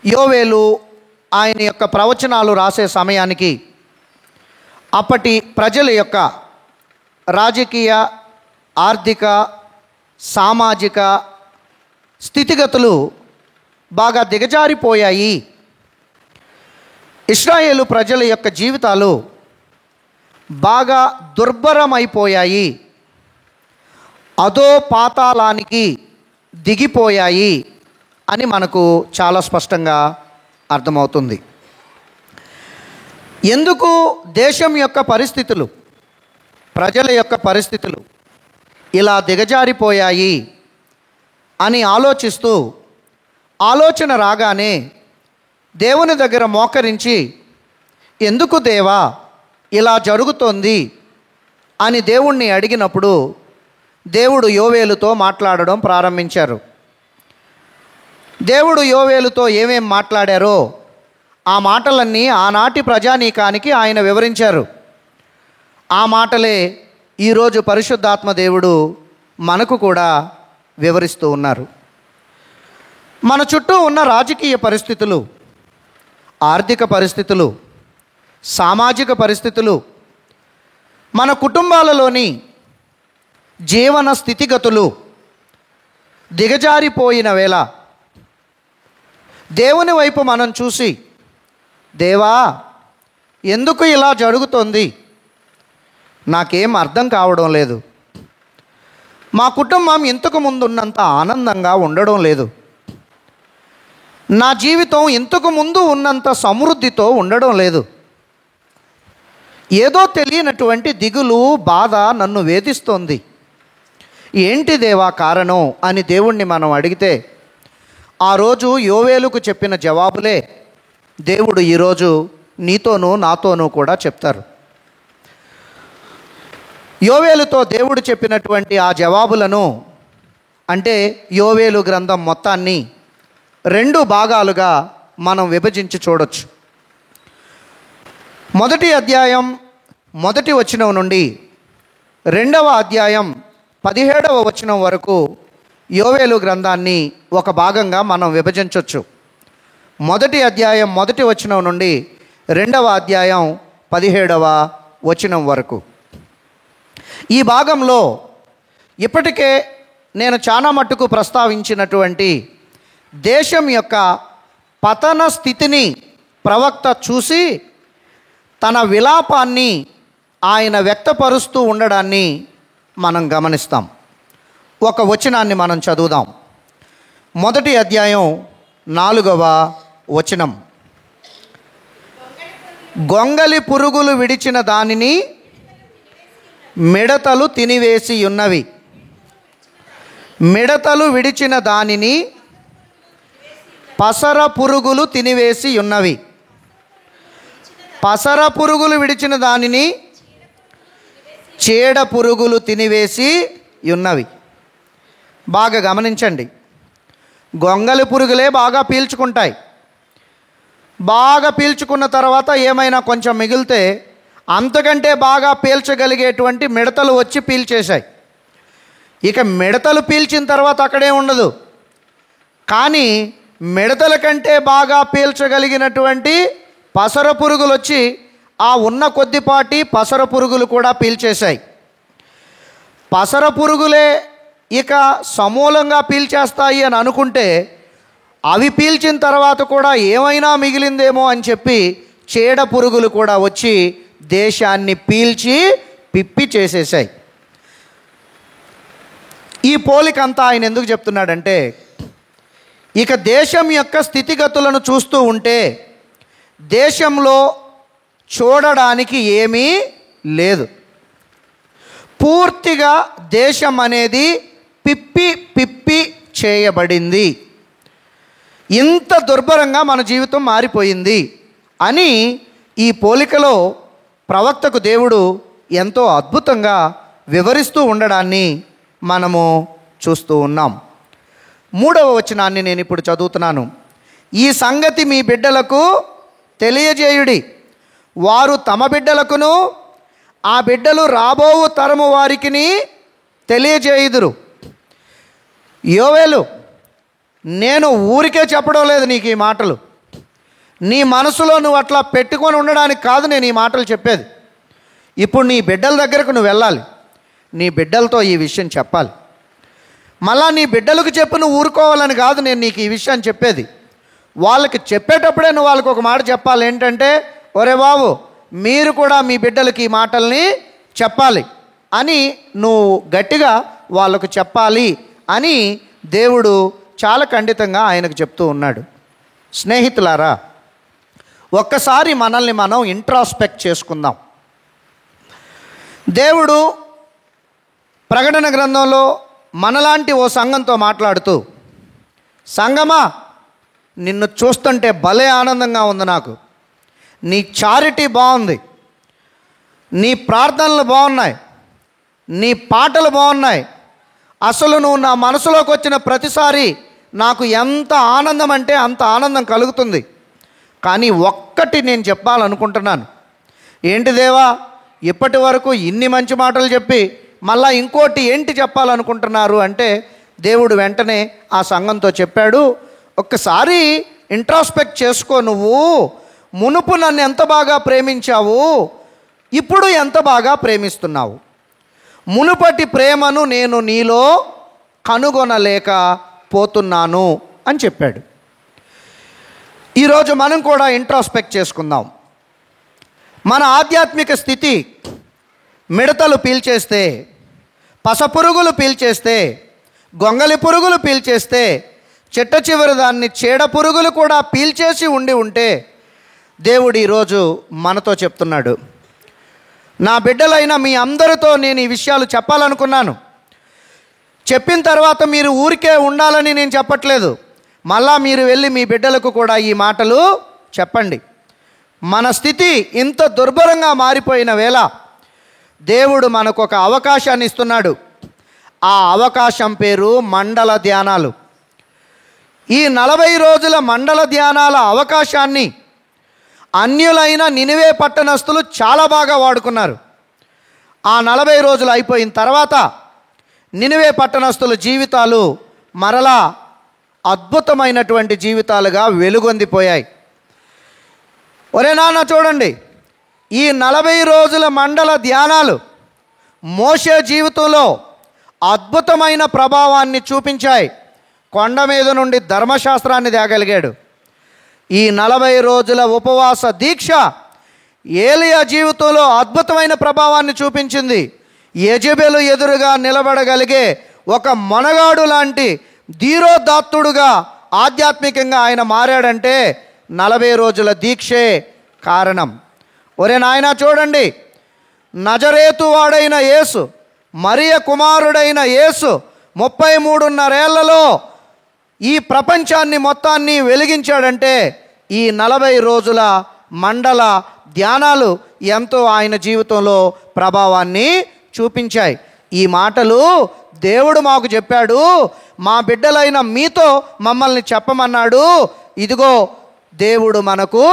యోవేలు ఆయన యొక్క ప్రవచనాలు రాసే సమయానికి అప్పటి ప్రజల యొక్క రాజకీయ, ఆర్థిక, సామాజిక స్థితిగతులు బాగా దిగజారిపోయాయి. ఇశ్రాయేలు ప్రజల యొక్క జీవితాలు బాగా దుర్భరమైపోయాయి, అదో పాతాళానికి దిగిపోయాయి అని మనకు చాలా స్పష్టంగా అర్థమవుతుంది. ఎందుకు దేశం యొక్క పరిస్థితులు, ప్రజల యొక్క పరిస్థితులు ఇలా దిగజారిపోయాయి అని ఆలోచిస్తూ, ఆలోచన రాగానే దేవుని దగ్గర మోకరించి, ఎందుకు దేవా ఇలా జరుగుతోంది అని దేవుణ్ణి అడిగినప్పుడు దేవుడు యోవేలుతో మాట్లాడడం ప్రారంభించారు. దేవుడు యోవేలుతో ఏమేం మాట్లాడారో ఆ మాటలన్నీ ఆనాటి ప్రజానీకానికి ఆయన వివరించారు. ఆ మాటలే ఈరోజు పరిశుద్ధాత్మ దేవుడు మనకు కూడా వివరిస్తూ ఉన్నారు. మన చుట్టూ ఉన్న రాజకీయ పరిస్థితులు, ఆర్థిక పరిస్థితులు, సామాజిక పరిస్థితులు, మన కుటుంబాలలోని జీవన స్థితిగతులు దిగజారిపోయిన వేళ దేవుని వైపు మనం చూసి, దేవా ఎందుకు ఇలా జరుగుతోంది, నాకేం అర్థం కావడం లేదు, మా కుటుంబం ఇంతకు ముందు ఉన్నంత ఆనందంగా ఉండడం లేదు, నా జీవితం ఇంతకు ముందు ఉన్నంత సమృద్ధితో ఉండడం లేదు. ఏదో తెలియనటువంటి దిగులు, బాధ నన్ను వేధిస్తోంది. ఏంటి దేవా కారణం అని దేవుణ్ణి మనం అడిగితే ఆ రోజు యోవేలుకు చెప్పిన జవాబులే దేవుడు ఈరోజు నీతోనూ నాతోనూ కూడా చెప్తారు. యోవేలుతో దేవుడు చెప్పినటువంటి ఆ జవాబులను, అంటే యోవేలు గ్రంథం మొత్తాన్ని 2 భాగాలుగా మనం విభజించి చూడొచ్చు. మొదటి అధ్యాయం 1వ వచనం నుండి 2వ అధ్యాయం 17వ వచనం వరకు యోవేలు గ్రంథాన్ని ఒక భాగంగా మనం విభజించవచ్చు. మొదటి అధ్యాయం 1వ వచనం నుండి 2వ అధ్యాయం 17వ వచనం వరకు. ఈ భాగంలో ఇప్పటికే నేను చాలా మట్టుకు ప్రస్తావించినటువంటి దేశం యొక్క పతన స్థితిని ప్రవక్త చూసి తన విలాపాన్ని ఆయన వ్యక్తపరుస్తూ ఉండడాన్ని మనం గమనిస్తాం. ఒక వచనాన్ని మనం చదువుదాం. మొదటి అధ్యాయం 4వ వచనం. గొంగలి పురుగులు విడిచిన దానిని మిడతలు తినివేసి ఉన్నవి. మిడతలు విడిచిన దానిని పసర పురుగులు తినివేసి ఉన్నవి. పసర పురుగులు విడిచిన దానిని చీడ పురుగులు తినివేసి ఉన్నవి. బాగా గమనించండి. గొంగలి పురుగులే బాగా పీల్చుకుంటాయి. బాగా పీల్చుకున్న తర్వాత ఏమైనా కొంచెం మిగిలితే అంతకంటే బాగా పీల్చగలిగేటువంటి మిడతలు వచ్చి పీల్చేశాయి. ఇక మిడతలు పీల్చిన తర్వాత అక్కడే ఉండదు, కానీ మిడతల కంటే బాగా పీల్చగలిగినటువంటి పసర పురుగులు వచ్చి ఆ ఉన్న కొద్దిపాటి పసర పురుగులు కూడా పీల్చేశాయి. పసర పురుగులే ఇక సమూలంగా పీల్చేస్తాయి అని అనుకుంటే అవి పీల్చిన తర్వాత కూడా ఏమైనా మిగిలిందేమో అని చెప్పి చీడ పురుగులు కూడా వచ్చి దేశాన్ని పీల్చి పిప్పి చేసేసాయి. ఈ పోలికంతా ఆయన ఎందుకు చెప్తున్నాడంటే, ఇక దేశం యొక్క స్థితిగతులను చూస్తూ ఉంటే దేశంలో చూడడానికి ఏమీ లేదు. పూర్తిగా దేశం అనేది పిప్పి పిప్పి చేయబడింది. ఇంత దుర్భరంగా మన జీవితం మారిపోయింది అని ఈ పోలికలో ప్రవక్తకు దేవుడు ఎంతో అద్భుతంగా వివరిస్తూ ఉండడాన్ని మనము చూస్తూ ఉన్నాం. 3వ వచనాన్ని నేను ఇప్పుడు చదువుతున్నాను. ఈ సంగతి మీ బిడ్డలకు తెలియజేయుడి, వారు తమ బిడ్డలకును ఆ బిడ్డలు రాబోవు తరము వారికిని తెలియజేయుదురు. యోవేలు, నేను ఊరికే చెప్పడం లేదు నీకు ఈ మాటలు. నీ మనసులో నువ్వు అట్లా పెట్టుకొని ఉండడానికి కాదు నేను ఈ మాటలు చెప్పేది. ఇప్పుడు నీ బిడ్డల దగ్గరకు నువ్వు వెళ్ళాలి, నీ బిడ్డలతో ఈ విషయం చెప్పాలి. మళ్ళా నీ బిడ్డలకు చెప్పు నువ్వు ఊరుకోవాలని కాదు నేను నీకు ఈ విషయాన్ని చెప్పేది. వాళ్ళకి చెప్పేటప్పుడే నువ్వు వాళ్ళకి ఒక మాట చెప్పాలి. ఏంటంటే, ఒరే బాబు, మీరు కూడా మీ బిడ్డలకి ఈ మాటల్ని చెప్పాలి అని నువ్వు గట్టిగా వాళ్ళకు చెప్పాలి అని దేవుడు చాలా ఖండితంగా ఆయనకు చెప్తూ ఉన్నాడు. స్నేహితులారా, ఒక్కసారి మనల్ని మనం ఇంట్రాస్పెక్ట్ చేసుకుందాం. దేవుడు ప్రకటన గ్రంథంలో మనలాంటి ఓ సంఘంతో మాట్లాడుతూ, సంఘమా, నిన్ను చూస్తుంటే భలే ఆనందంగా ఉంది నాకు. నీ చారిటీ బాగుంది, నీ ప్రార్థనలు బాగున్నాయి, నీ పాటలు బాగున్నాయి. అసలు నువ్వు నా మనసులోకి వచ్చిన ప్రతిసారి నాకు ఎంత ఆనందం అంటే అంత ఆనందం కలుగుతుంది. కానీ ఒక్కటి నేను చెప్పాలనుకుంటున్నాను. ఏంటి దేవా, ఇప్పటి వరకు ఇన్ని మంచి మాటలు చెప్పి మళ్ళా ఇంకోటి ఏంటి చెప్పాలనుకుంటున్నారు అంటే, దేవుడు వెంటనే ఆ సంఘంతో చెప్పాడు, ఒక్కసారి ఇంట్రాస్పెక్ట్ చేసుకో. నువ్వు మునుపు నన్ను ఎంత బాగా ప్రేమించావు, ఇప్పుడు ఎంత బాగా ప్రేమిస్తున్నావు. మునుపటి ప్రేమను నేను నీలో కనుగొనలేకపోతున్నాను అని చెప్పాడు. ఈరోజు మనం కూడా ఇంట్రాస్పెక్ట్ చేసుకుందాం. మన ఆధ్యాత్మిక స్థితి మిడతలు పీల్చేస్తే, పసపురుగులు పీల్చేస్తే, గొంగలి పురుగులు పీల్చేస్తే, చిట్ట చివరి దాన్ని చీడ పురుగులు కూడా పీల్చేసి ఉంటే దేవుడు ఈరోజు మనతో చెప్తున్నాడు. నా బిడ్డలైన మీ అందరితో నేను ఈ విషయాలు చెప్పాలనుకున్నాను. చెప్పిన తర్వాత మీరు ఊరికే ఉండాలని నేను చెప్పట్లేదు. మళ్ళా మీరు వెళ్ళి మీ బిడ్డలకు కూడా ఈ మాటలు చెప్పండి. మన స్థితి ఇంత దుర్భరంగా మారిపోయిన వేళ దేవుడు మనకు ఒక అవకాశాన్ని ఇస్తున్నాడు. ఆ అవకాశం పేరు మండల ధ్యానాలు. ఈ 40 రోజుల మండల ధ్యానాల అవకాశాన్ని అన్యులైన నినివే పట్టణస్థులు చాలా బాగా వాడుకున్నారు. ఆ 40 రోజులు అయిపోయిన తర్వాత నినివే పట్టణస్థుల జీవితాలు మరలా అద్భుతమైనటువంటి జీవితాలుగా వెలుగొందిపోయాయి. ఒరే నాన్న చూడండి, ఈ 40 రోజుల మండల ధ్యానాలు మోషే జీవితంలో అద్భుతమైన ప్రభావాన్ని చూపించాయి. కొండ మీద నుండి ధర్మశాస్త్రాన్ని తేగలిగాడు. ఈ 40 రోజుల ఉపవాస దీక్ష ఏలియా జీవితంలో అద్భుతమైన ప్రభావాన్ని చూపించింది. యెజెబెలు ఎదురుగా నిలబడగలిగే ఒక మొనగాడు లాంటి ధీరోదాత్తుడుగా ఆధ్యాత్మికంగా ఆయన మారాడంటే 40 రోజుల దీక్షే కారణం. ఒరే నాయనా చూడండి, నజరేతు వాడైన యేసు, మరియ కుమారుడైన యేసు 33.5 ఏళ్లలో ఈ ప్రపంచాన్ని మొత్తాన్ని వెలిగించాడంటే ఈ 40 రోజుల మండల ధ్యానాలు ఎంతో ఆయన జీవితంలో ప్రభావాన్ని చూపించాయి. ఈ మాటలు దేవుడు మాకు చెప్పాడు, మా బిడ్డలైన మీతో మమ్మల్ని చెప్పమన్నాడు. ఇదిగో దేవుడు మనకు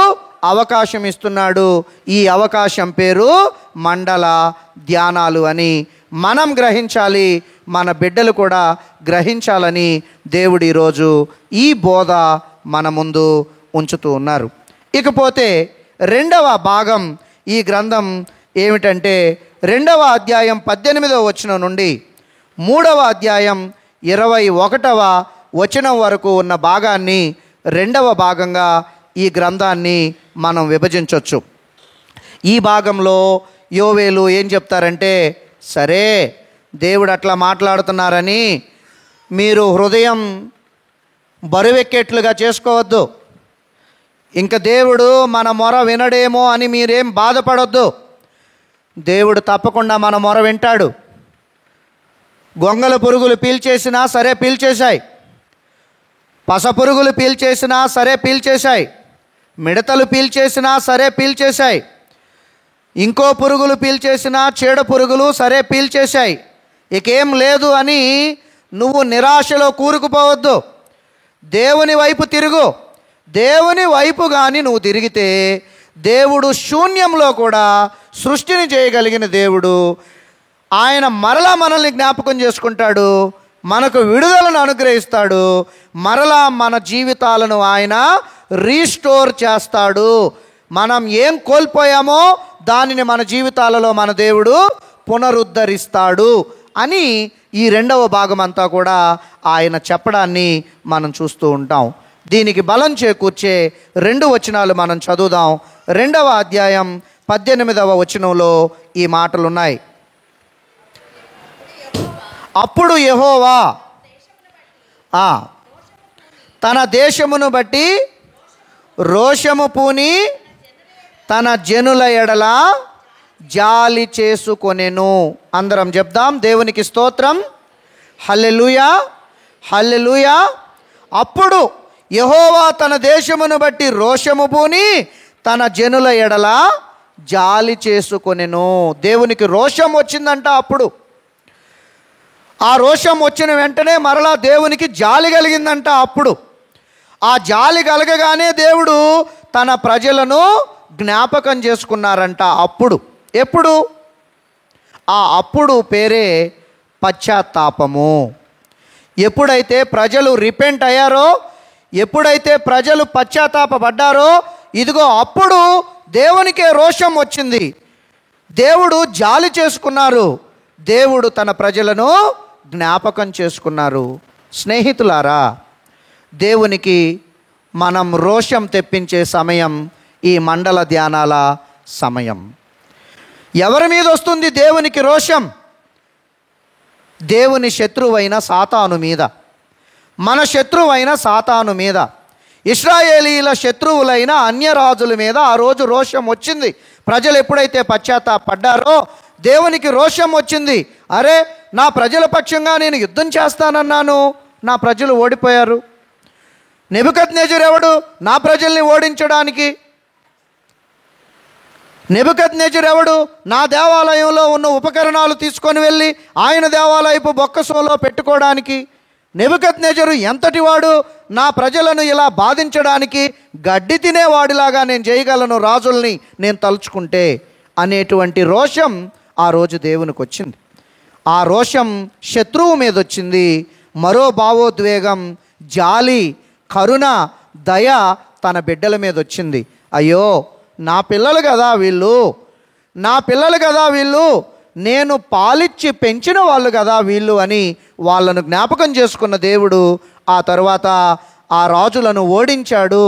అవకాశం ఇస్తున్నాడు. ఈ అవకాశం పేరు మండల ధ్యానాలు అని మనం గ్రహించాలి, మన బిడ్డలు కూడా గ్రహించాలని దేవుడు ఈరోజు ఈ బోధ మన ముందు ఉంచుతూ ఉన్నారు. ఇకపోతే 2వ భాగం ఈ గ్రంథం ఏమిటంటే 2వ అధ్యాయం 18వ వచనం నుండి 3వ అధ్యాయం 21వ వచనం వరకు ఉన్న భాగాన్ని 2వ భాగంగా ఈ గ్రంథాన్ని మనం విభజించవచ్చు. ఈ భాగంలో యోవేలు ఏం చెప్తారంటే, సరే దేవుడు అట్లా మాట్లాడుతున్నారని మీరు హృదయం బరువెక్కేట్లుగా చేసుకోవద్దు. ఇంకా దేవుడు మన మొర వినడేమో అని మీరేం బాధపడొద్దు. దేవుడు తప్పకుండా మన మొర వింటాడు. గొంగల పురుగులు పీల్చేసినా సరే పీల్చేశాయి, పస పురుగులు పీల్చేసినా సరే పీల్చేశాయి, మిడతలు పీల్చేసినా సరే పీల్చేశాయి, ఇంకో పురుగులు పీల్చేసినా చీడ పురుగులు సరే పీల్చేశాయి. ఇకేం లేదు అని నువ్వు నిరాశలో కూరుకుపోవద్దు. దేవుని వైపు తిరుగు. దేవుని వైపు కానీ నువ్వు తిరిగితే దేవుడు శూన్యంలో కూడా సృష్టిని చేయగలిగిన దేవుడు. ఆయన మరలా మనల్ని జ్ఞాపకం చేసుకుంటాడు, మనకు విడుదలను అనుగ్రహిస్తాడు, మరలా మన జీవితాలను ఆయన రీస్టోర్ చేస్తాడు. మనం ఏం కోల్పోయామో దానిని మన జీవితాలలో మన దేవుడు పునరుద్ధరిస్తాడు అని ఈ 2వ భాగం అంతా కూడా ఆయన చెప్పడాన్ని మనం చూస్తూ ఉంటాం. దీనికి బలం చేకూర్చే 2 వచనాలు మనం చదువుదాం. 2వ అధ్యాయం 18వ వచనంలో ఈ మాటలు ఉన్నాయి. అప్పుడు యెహోవా తన దేశమును బట్టి రోషము పూని తన జనుల ఎడల జాలి చేసుకొనెను. అందరం చెప్దాం, దేవునికి స్తోత్రం, హల్లెలూయా, హల్లెలూయా. అప్పుడు యెహోవా తన దేశమును బట్టి రోషము పూని తన జనుల ఎడల జాలి చేసుకొనెను. దేవునికి రోషం వచ్చిందంట. అప్పుడు ఆ రోషం వచ్చిన వెంటనే మరలా దేవునికి జాలి కలిగిందంట. అప్పుడు ఆ జాలి కలగగానే దేవుడు తన ప్రజలను జ్ఞాపకం చేసుకున్నారంట. అప్పుడు ఎప్పుడు? ఆ అప్పుడు పేరే పశ్చాత్తాపము. ఎప్పుడైతే ప్రజలు రిపెంట్ అయ్యారో, ఎప్పుడైతే ప్రజలు పశ్చాత్తాపపడ్డారో, ఇదిగో అప్పుడు దేవునికే రోషం వచ్చింది. దేవుడు జాలి చేసుకున్నారు. దేవుడు తన ప్రజలను జ్ఞాపకం చేసుకున్నారు. స్నేహితులారా, దేవునికి మనం రోషం తెప్పించే సమయం ఈ మండల ధ్యానాల సమయం. ఎవరి మీద వస్తుంది దేవునికి రోషం? దేవుని శత్రువైన సాతాను మీద. మన శత్రువైన సాతాను మీద, ఇశ్రాయేలీల శత్రువులైన అన్యరాజుల మీద ఆ రోజు రోషం వచ్చింది. ప్రజలు ఎప్పుడైతే పశ్చాత్తాపడ్డారో దేవునికి రోషం వచ్చింది. అరే, నా ప్రజల పక్షంగా నేను యుద్ధం చేస్తానన్నాను, నా ప్రజలు ఓడిపోయారు. నెబుకద్నెజరు ఎవడు నా ప్రజల్ని ఓడించడానికి? నెబుకద్నెజరు ఎవడు నా దేవాలయంలో ఉన్న ఉపకరణాలు తీసుకొని వెళ్ళి ఆయన దేవాలయపు బొక్కసోలో పెట్టుకోవడానికి? నెబుకద్నెజరు ఎంతటి వాడు నా ప్రజలను ఇలా బాధించడానికి? గడ్డి తినేవాడిలాగా నేను చేయగలను రాజుల్ని నేను తలుచుకుంటే అనేటువంటి రోషం ఆ రోజు దేవునికి వచ్చింది. ఆ రోషం శత్రువు మీద వచ్చింది. మరో భావోద్వేగం, జాలి, కరుణ, దయ తన బిడ్డల మీద వచ్చింది. అయ్యో, నా పిల్లలు కదా వీళ్ళు, నా పిల్లలు కదా వీళ్ళు, నేను పాలిచ్చి పెంచిన వాళ్ళు కదా వీళ్ళు అని వాళ్ళను జ్ఞాపకం చేసుకున్న దేవుడు ఆ తర్వాత ఆ రాజులను ఓడించాడు.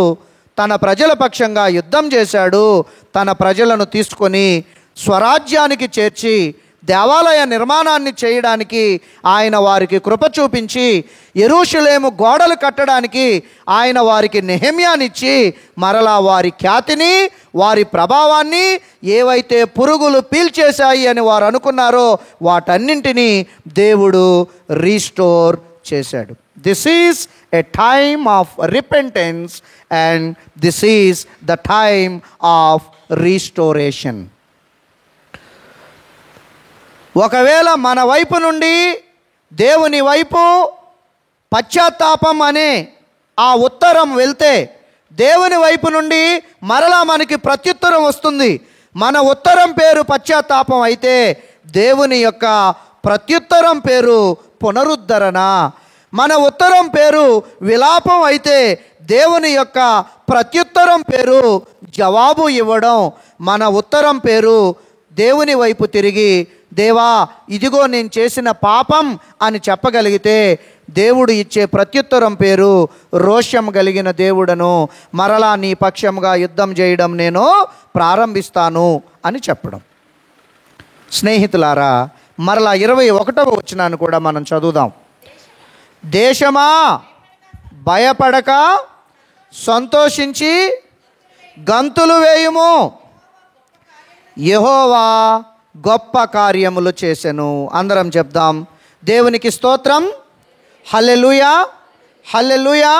తన ప్రజల పక్షంగా యుద్ధం చేశాడు. తన ప్రజలను తీసుకొని స్వరాజ్యానికి చేర్చి దేవాలయ నిర్మాణాన్ని చేయడానికి ఆయన వారికి కృప చూపించి, యెరూషలేము గోడలు కట్టడానికి ఆయన వారికి నెహెమ్యానిచ్చి, మరలా వారి ఖ్యాతిని, వారి ప్రభావాన్ని ఏవైతే పురుగులు పీల్చేశాయి అని వారు అనుకున్నారో వాటన్నింటినీ దేవుడు రీస్టోర్ చేశాడు. This is a time of repentance and this is the time of restoration. ఒకవేళ మన వైపు నుండి దేవుని వైపు పశ్చాత్తాపం అనే ఆ ఉత్తరం వెళ్తే, దేవుని వైపు నుండి మరలా మనకి ప్రత్యుత్తరం వస్తుంది. మన ఉత్తరం పేరు పశ్చాత్తాపం అయితే దేవుని యొక్క ప్రత్యుత్తరం పేరు పునరుద్ధరణ. మన ఉత్తరం పేరు విలాపం అయితే దేవుని యొక్క ప్రత్యుత్తరం పేరు జవాబు ఇవ్వడం. మన ఉత్తరం పేరు దేవుని వైపు తిరిగి, దేవా ఇదిగో నేను చేసిన పాపం అని చెప్పగలిగితే దేవుడు ఇచ్చే ప్రత్యుత్తరం పేరు రోషం కలిగిన దేవుడను, మరలా నీ పక్షంగా యుద్ధం చేయడం నేను ప్రారంభిస్తాను అని చెప్పడం. స్నేహితులారా, మరలా 21వ వచనాన్ని కూడా మనం చదువుదాం. దేశమా భయపడక సంతోషించి గంతులు వేయుము, యెహోవా గొప్ప కార్యములు చేసెను. అందరం చెప్దాం, దేవునికి స్తోత్రం, హల్లెలూయా, హల్లెలూయా.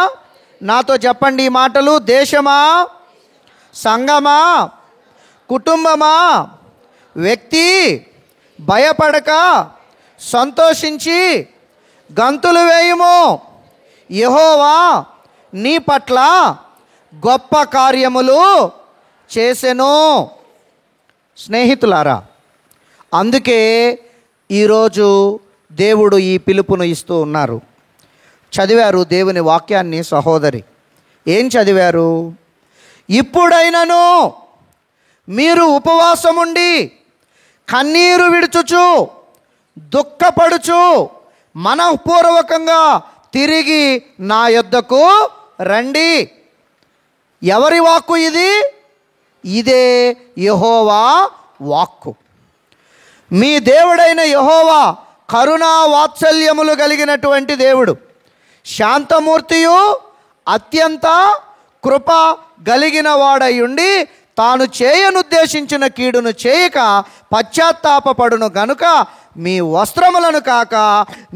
నాతో చెప్పండి ఈ మాటలు. దేశమా, సంఘమా, కుటుంబమా, వ్యక్తి భయపడక సంతోషించి గంతులు వేయుము, యెహోవా నీ పట్ల గొప్ప కార్యములు చేసెను. స్నేహితులారా, అందుకే ఈరోజు దేవుడు ఈ పిలుపును ఇస్తూ ఉన్నారు. చదివారు దేవుని వాక్యాన్ని సహోదరి. ఏం చదివారు? ఇప్పుడైనను మీరు ఉపవాసముండి కన్నీరు విడుచుచు దుఃఖపడుచు మనఃపూర్వకంగా తిరిగి నా యొద్దకు రండి. ఎవరి వాక్కు ఇది? ఇదే యెహోవా వాక్కు. మీ దేవుడైన యెహోవా కరుణా వాత్సల్యములు కలిగినటువంటి దేవుడు, శాంతమూర్తియు అత్యంత కృప కలిగిన వాడై ఉండి తాను చేయనుద్దేశించిన కీడును చేయక పశ్చాత్తాపపడును గనుక మీ వస్త్రములను కాక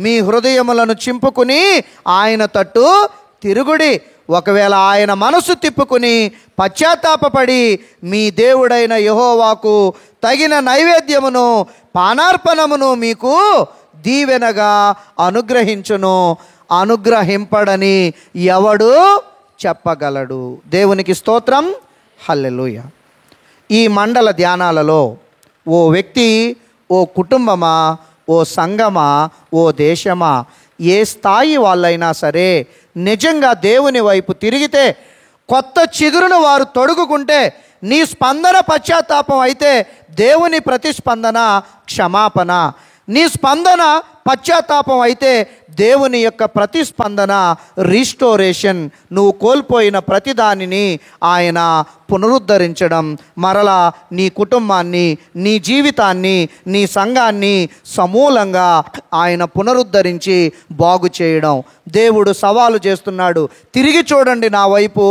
మీ హృదయములను చింపుకుని ఆయన తట్టు తిరుగుడి. ఒకవేళ ఆయన మనసు తిప్పుకుని పశ్చాత్తాపపడి మీ దేవుడైన యెహోవాకు తగిన నైవేద్యమును పానార్పణమును మీకు దీవెనగా అనుగ్రహించును. అనుగ్రహింపడని ఎవడు చెప్పగలడు? దేవునికి స్తోత్రం, హల్లెలూయా. ఈ మండల ధ్యానాలలో ఓ వ్యక్తి, ఓ కుటుంబమా, ఓ సంఘమా, ఓ దేశమా, ఏ స్థాయి వాళ్ళైనా సరే నిజంగా దేవుని వైపు తిరిగితే, కొత్త చిగురును వారు తొడుగుకుంటే, నీ స్పందన పశ్చాత్తాపం అయితే దేవుని ప్రతిస్పందన క్షమాపణ. నీ స్పందన పశ్చాత్తాపం అయితే దేవుని యొక్క ప్రతిస్పందన రీస్టోరేషన్. నువ్వు కోల్పోయిన ప్రతిదానిని ఆయన పునరుద్ధరించడం, మరలా నీ కుటుంబాన్ని, నీ జీవితాన్ని, నీ సంఘాన్ని సమూలంగా ఆయన పునరుద్ధరించి బాగు చేయడం. దేవుడు సవాలు చేస్తున్నాడు, తిరిగి చూడండి నా వైపు,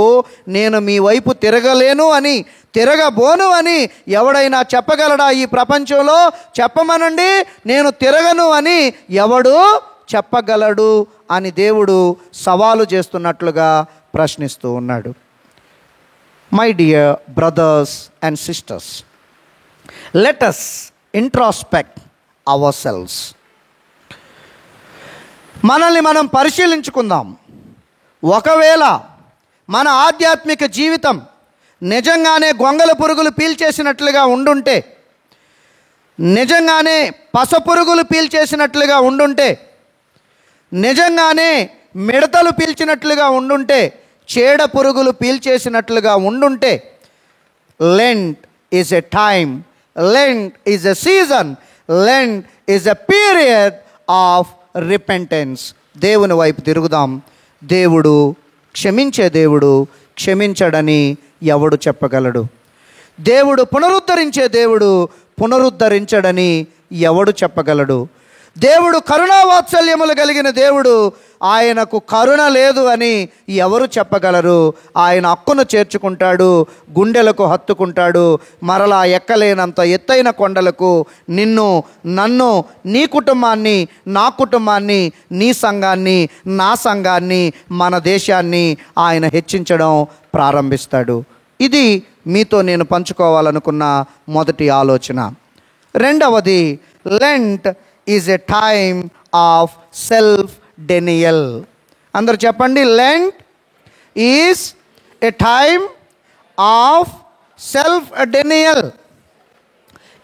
నేను మీ వైపు తిరగలేను అని, తిరగబోను అని ఎవడైనా చెప్పగలడా ఈ ప్రపంచంలో? చెప్పమనండి, నేను తిరగను అని ఎవడు చెప్పగలడు అని దేవుడు సవాలు చేస్తున్నట్లుగా ప్రశ్నిస్తూ ఉన్నాడు. My dear brothers and sisters, let us introspect ourselves. మనల్ని మనం పరిశీలించుకుందాం. ఒకవేళ మన ఆధ్యాత్మిక జీవితం నిజంగానే గొంగళ పురుగులు పీల్చేసినట్లుగా ఉండుంటే, నిజంగానే పసపురుగులు పీల్చేసినట్లుగా ఉండుంటే, నిజంగానే మిడతలు పీల్చినట్లుగా ఉండుంటే, చీడ పురుగులు పీల్చేసినట్లుగా ఉండుంటే, Lent is a time, Lent is a season, Lent is a period of repentance. దేవుని వైపు తిరుగుదాం. దేవుడు క్షమించే దేవుడు, క్షమించడని ఎవడు చెప్పగలడు? దేవుడు పునరుద్ధరించే దేవుడు, పునరుద్ధరించడని ఎవడు చెప్పగలడు? దేవుడు కరుణావాత్సల్యములు కలిగిన దేవుడు, ఆయనకు కరుణ లేదు అని ఎవరు చెప్పగలరు? ఆయన హక్కును చేర్చుకుంటాడు, గుండెలకు హత్తుకుంటాడు, మరలా ఎక్కలేనంత ఎత్తైన కొండలకు నిన్ను, నన్ను, నీ కుటుంబాన్ని, నా కుటుంబాన్ని, నీ సంఘాన్ని, నా సంఘాన్ని, మన దేశాన్ని ఆయన హెచ్చించడం ప్రారంభిస్తాడు. ఇది మీతో నేను పంచుకోవాలనుకున్న మొదటి ఆలోచన. రెండవది, Lent is a time of self denial. అందరు చెప్పండి, Lent is a time of self denial.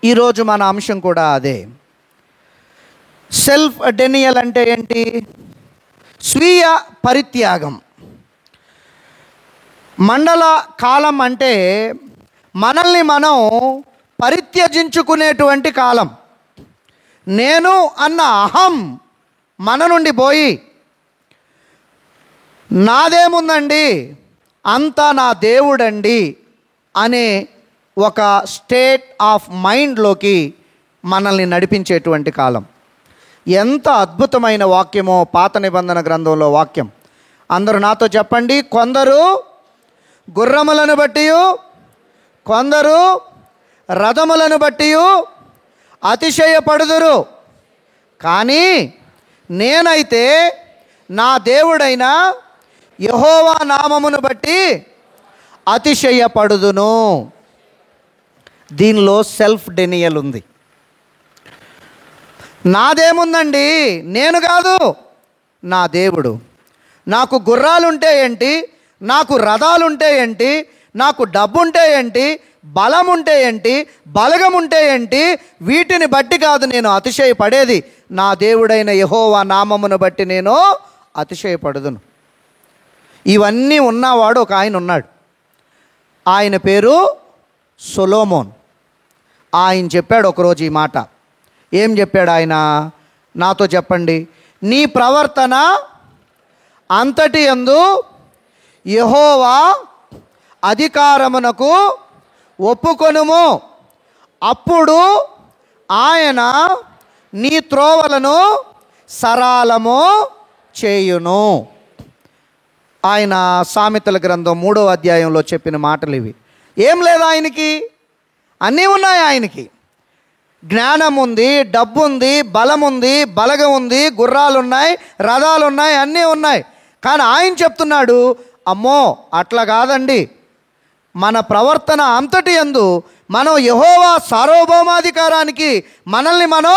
ఈరోజు మన అంశం కూడా అదే. సెల్ఫ్ డెనియల్ అంటే ఏంటి? స్వీయ పరిత్యాగం. మండల కాలం అంటే మనల్ని మనం పరిత్యజించుకునేటువంటి కాలం. నేను అన్న అహం మన నుండి పోయి, నాదేముందండి, అంతా నా దేవుడండి అనే ఒక స్టేట్ ఆఫ్ మైండ్లోకి మనల్ని నడిపించేటువంటి కాలం. ఎంత అద్భుతమైన వాక్యమో పాత నిబంధన గ్రంథంలో వాక్యం. అందరూ నాతో చెప్పండి, కొందరు గుర్రములను బట్టి, కొందరు రథములను బట్టి అతిశయపడుదురు, కానీ నేనైతే నా దేవుడైన యెహోవా నామమును బట్టి అతిశయపడుదును. దీనిలో సెల్ఫ్ డెనియల్ ఉంది. నాదేముందండి, నేను కాదు, నా దేవుడు. నాకు గుర్రాలుంటే ఏంటి, నాకు రథాలుంటే ఏంటి, నాకు డబ్బుంటే ఏంటి, బలం ఉంటే ఏంటి, బలగం ఉంటే ఏంటి, వీటిని బట్టి కాదు నేను అతిశయపడేది. నా దేవుడైన యెహోవా నామమును బట్టి నేను అతిశయపడుదును. ఇవన్నీ ఉన్నవాడు ఒక ఆయన ఉన్నాడు. ఆయన పేరు సొలొమోన్. ఆయన చెప్పాడు ఒకరోజు ఈ మాట. ఏం చెప్పాడు ఆయన? నాతో చెప్పండి. నీ ప్రవర్తన అంతటి యందు యెహోవా అధికారమునకు ఒప్పుకొనుము, అప్పుడు ఆయన నీ త్రోవలను సరళము చేయును. ఆయన సామెతల గ్రంథం 3వ అధ్యాయంలో చెప్పిన మాటలు ఇవి. ఏం లేదు ఆయనకి, అన్నీ ఉన్నాయి. ఆయనకి జ్ఞానం ఉంది, డబ్బు ఉంది, బలం ఉంది, బలగం ఉంది, గుర్రాలు ఉన్నాయి, రథాలు ఉన్నాయి, అన్నీ ఉన్నాయి. కానీ ఆయన చెప్తున్నాడు, అమ్మో అట్లా కాదండి, మన ప్రవర్తన అంతటి యందు మనం యెహోవా సార్వభౌమాధికారానికి మనల్ని మనం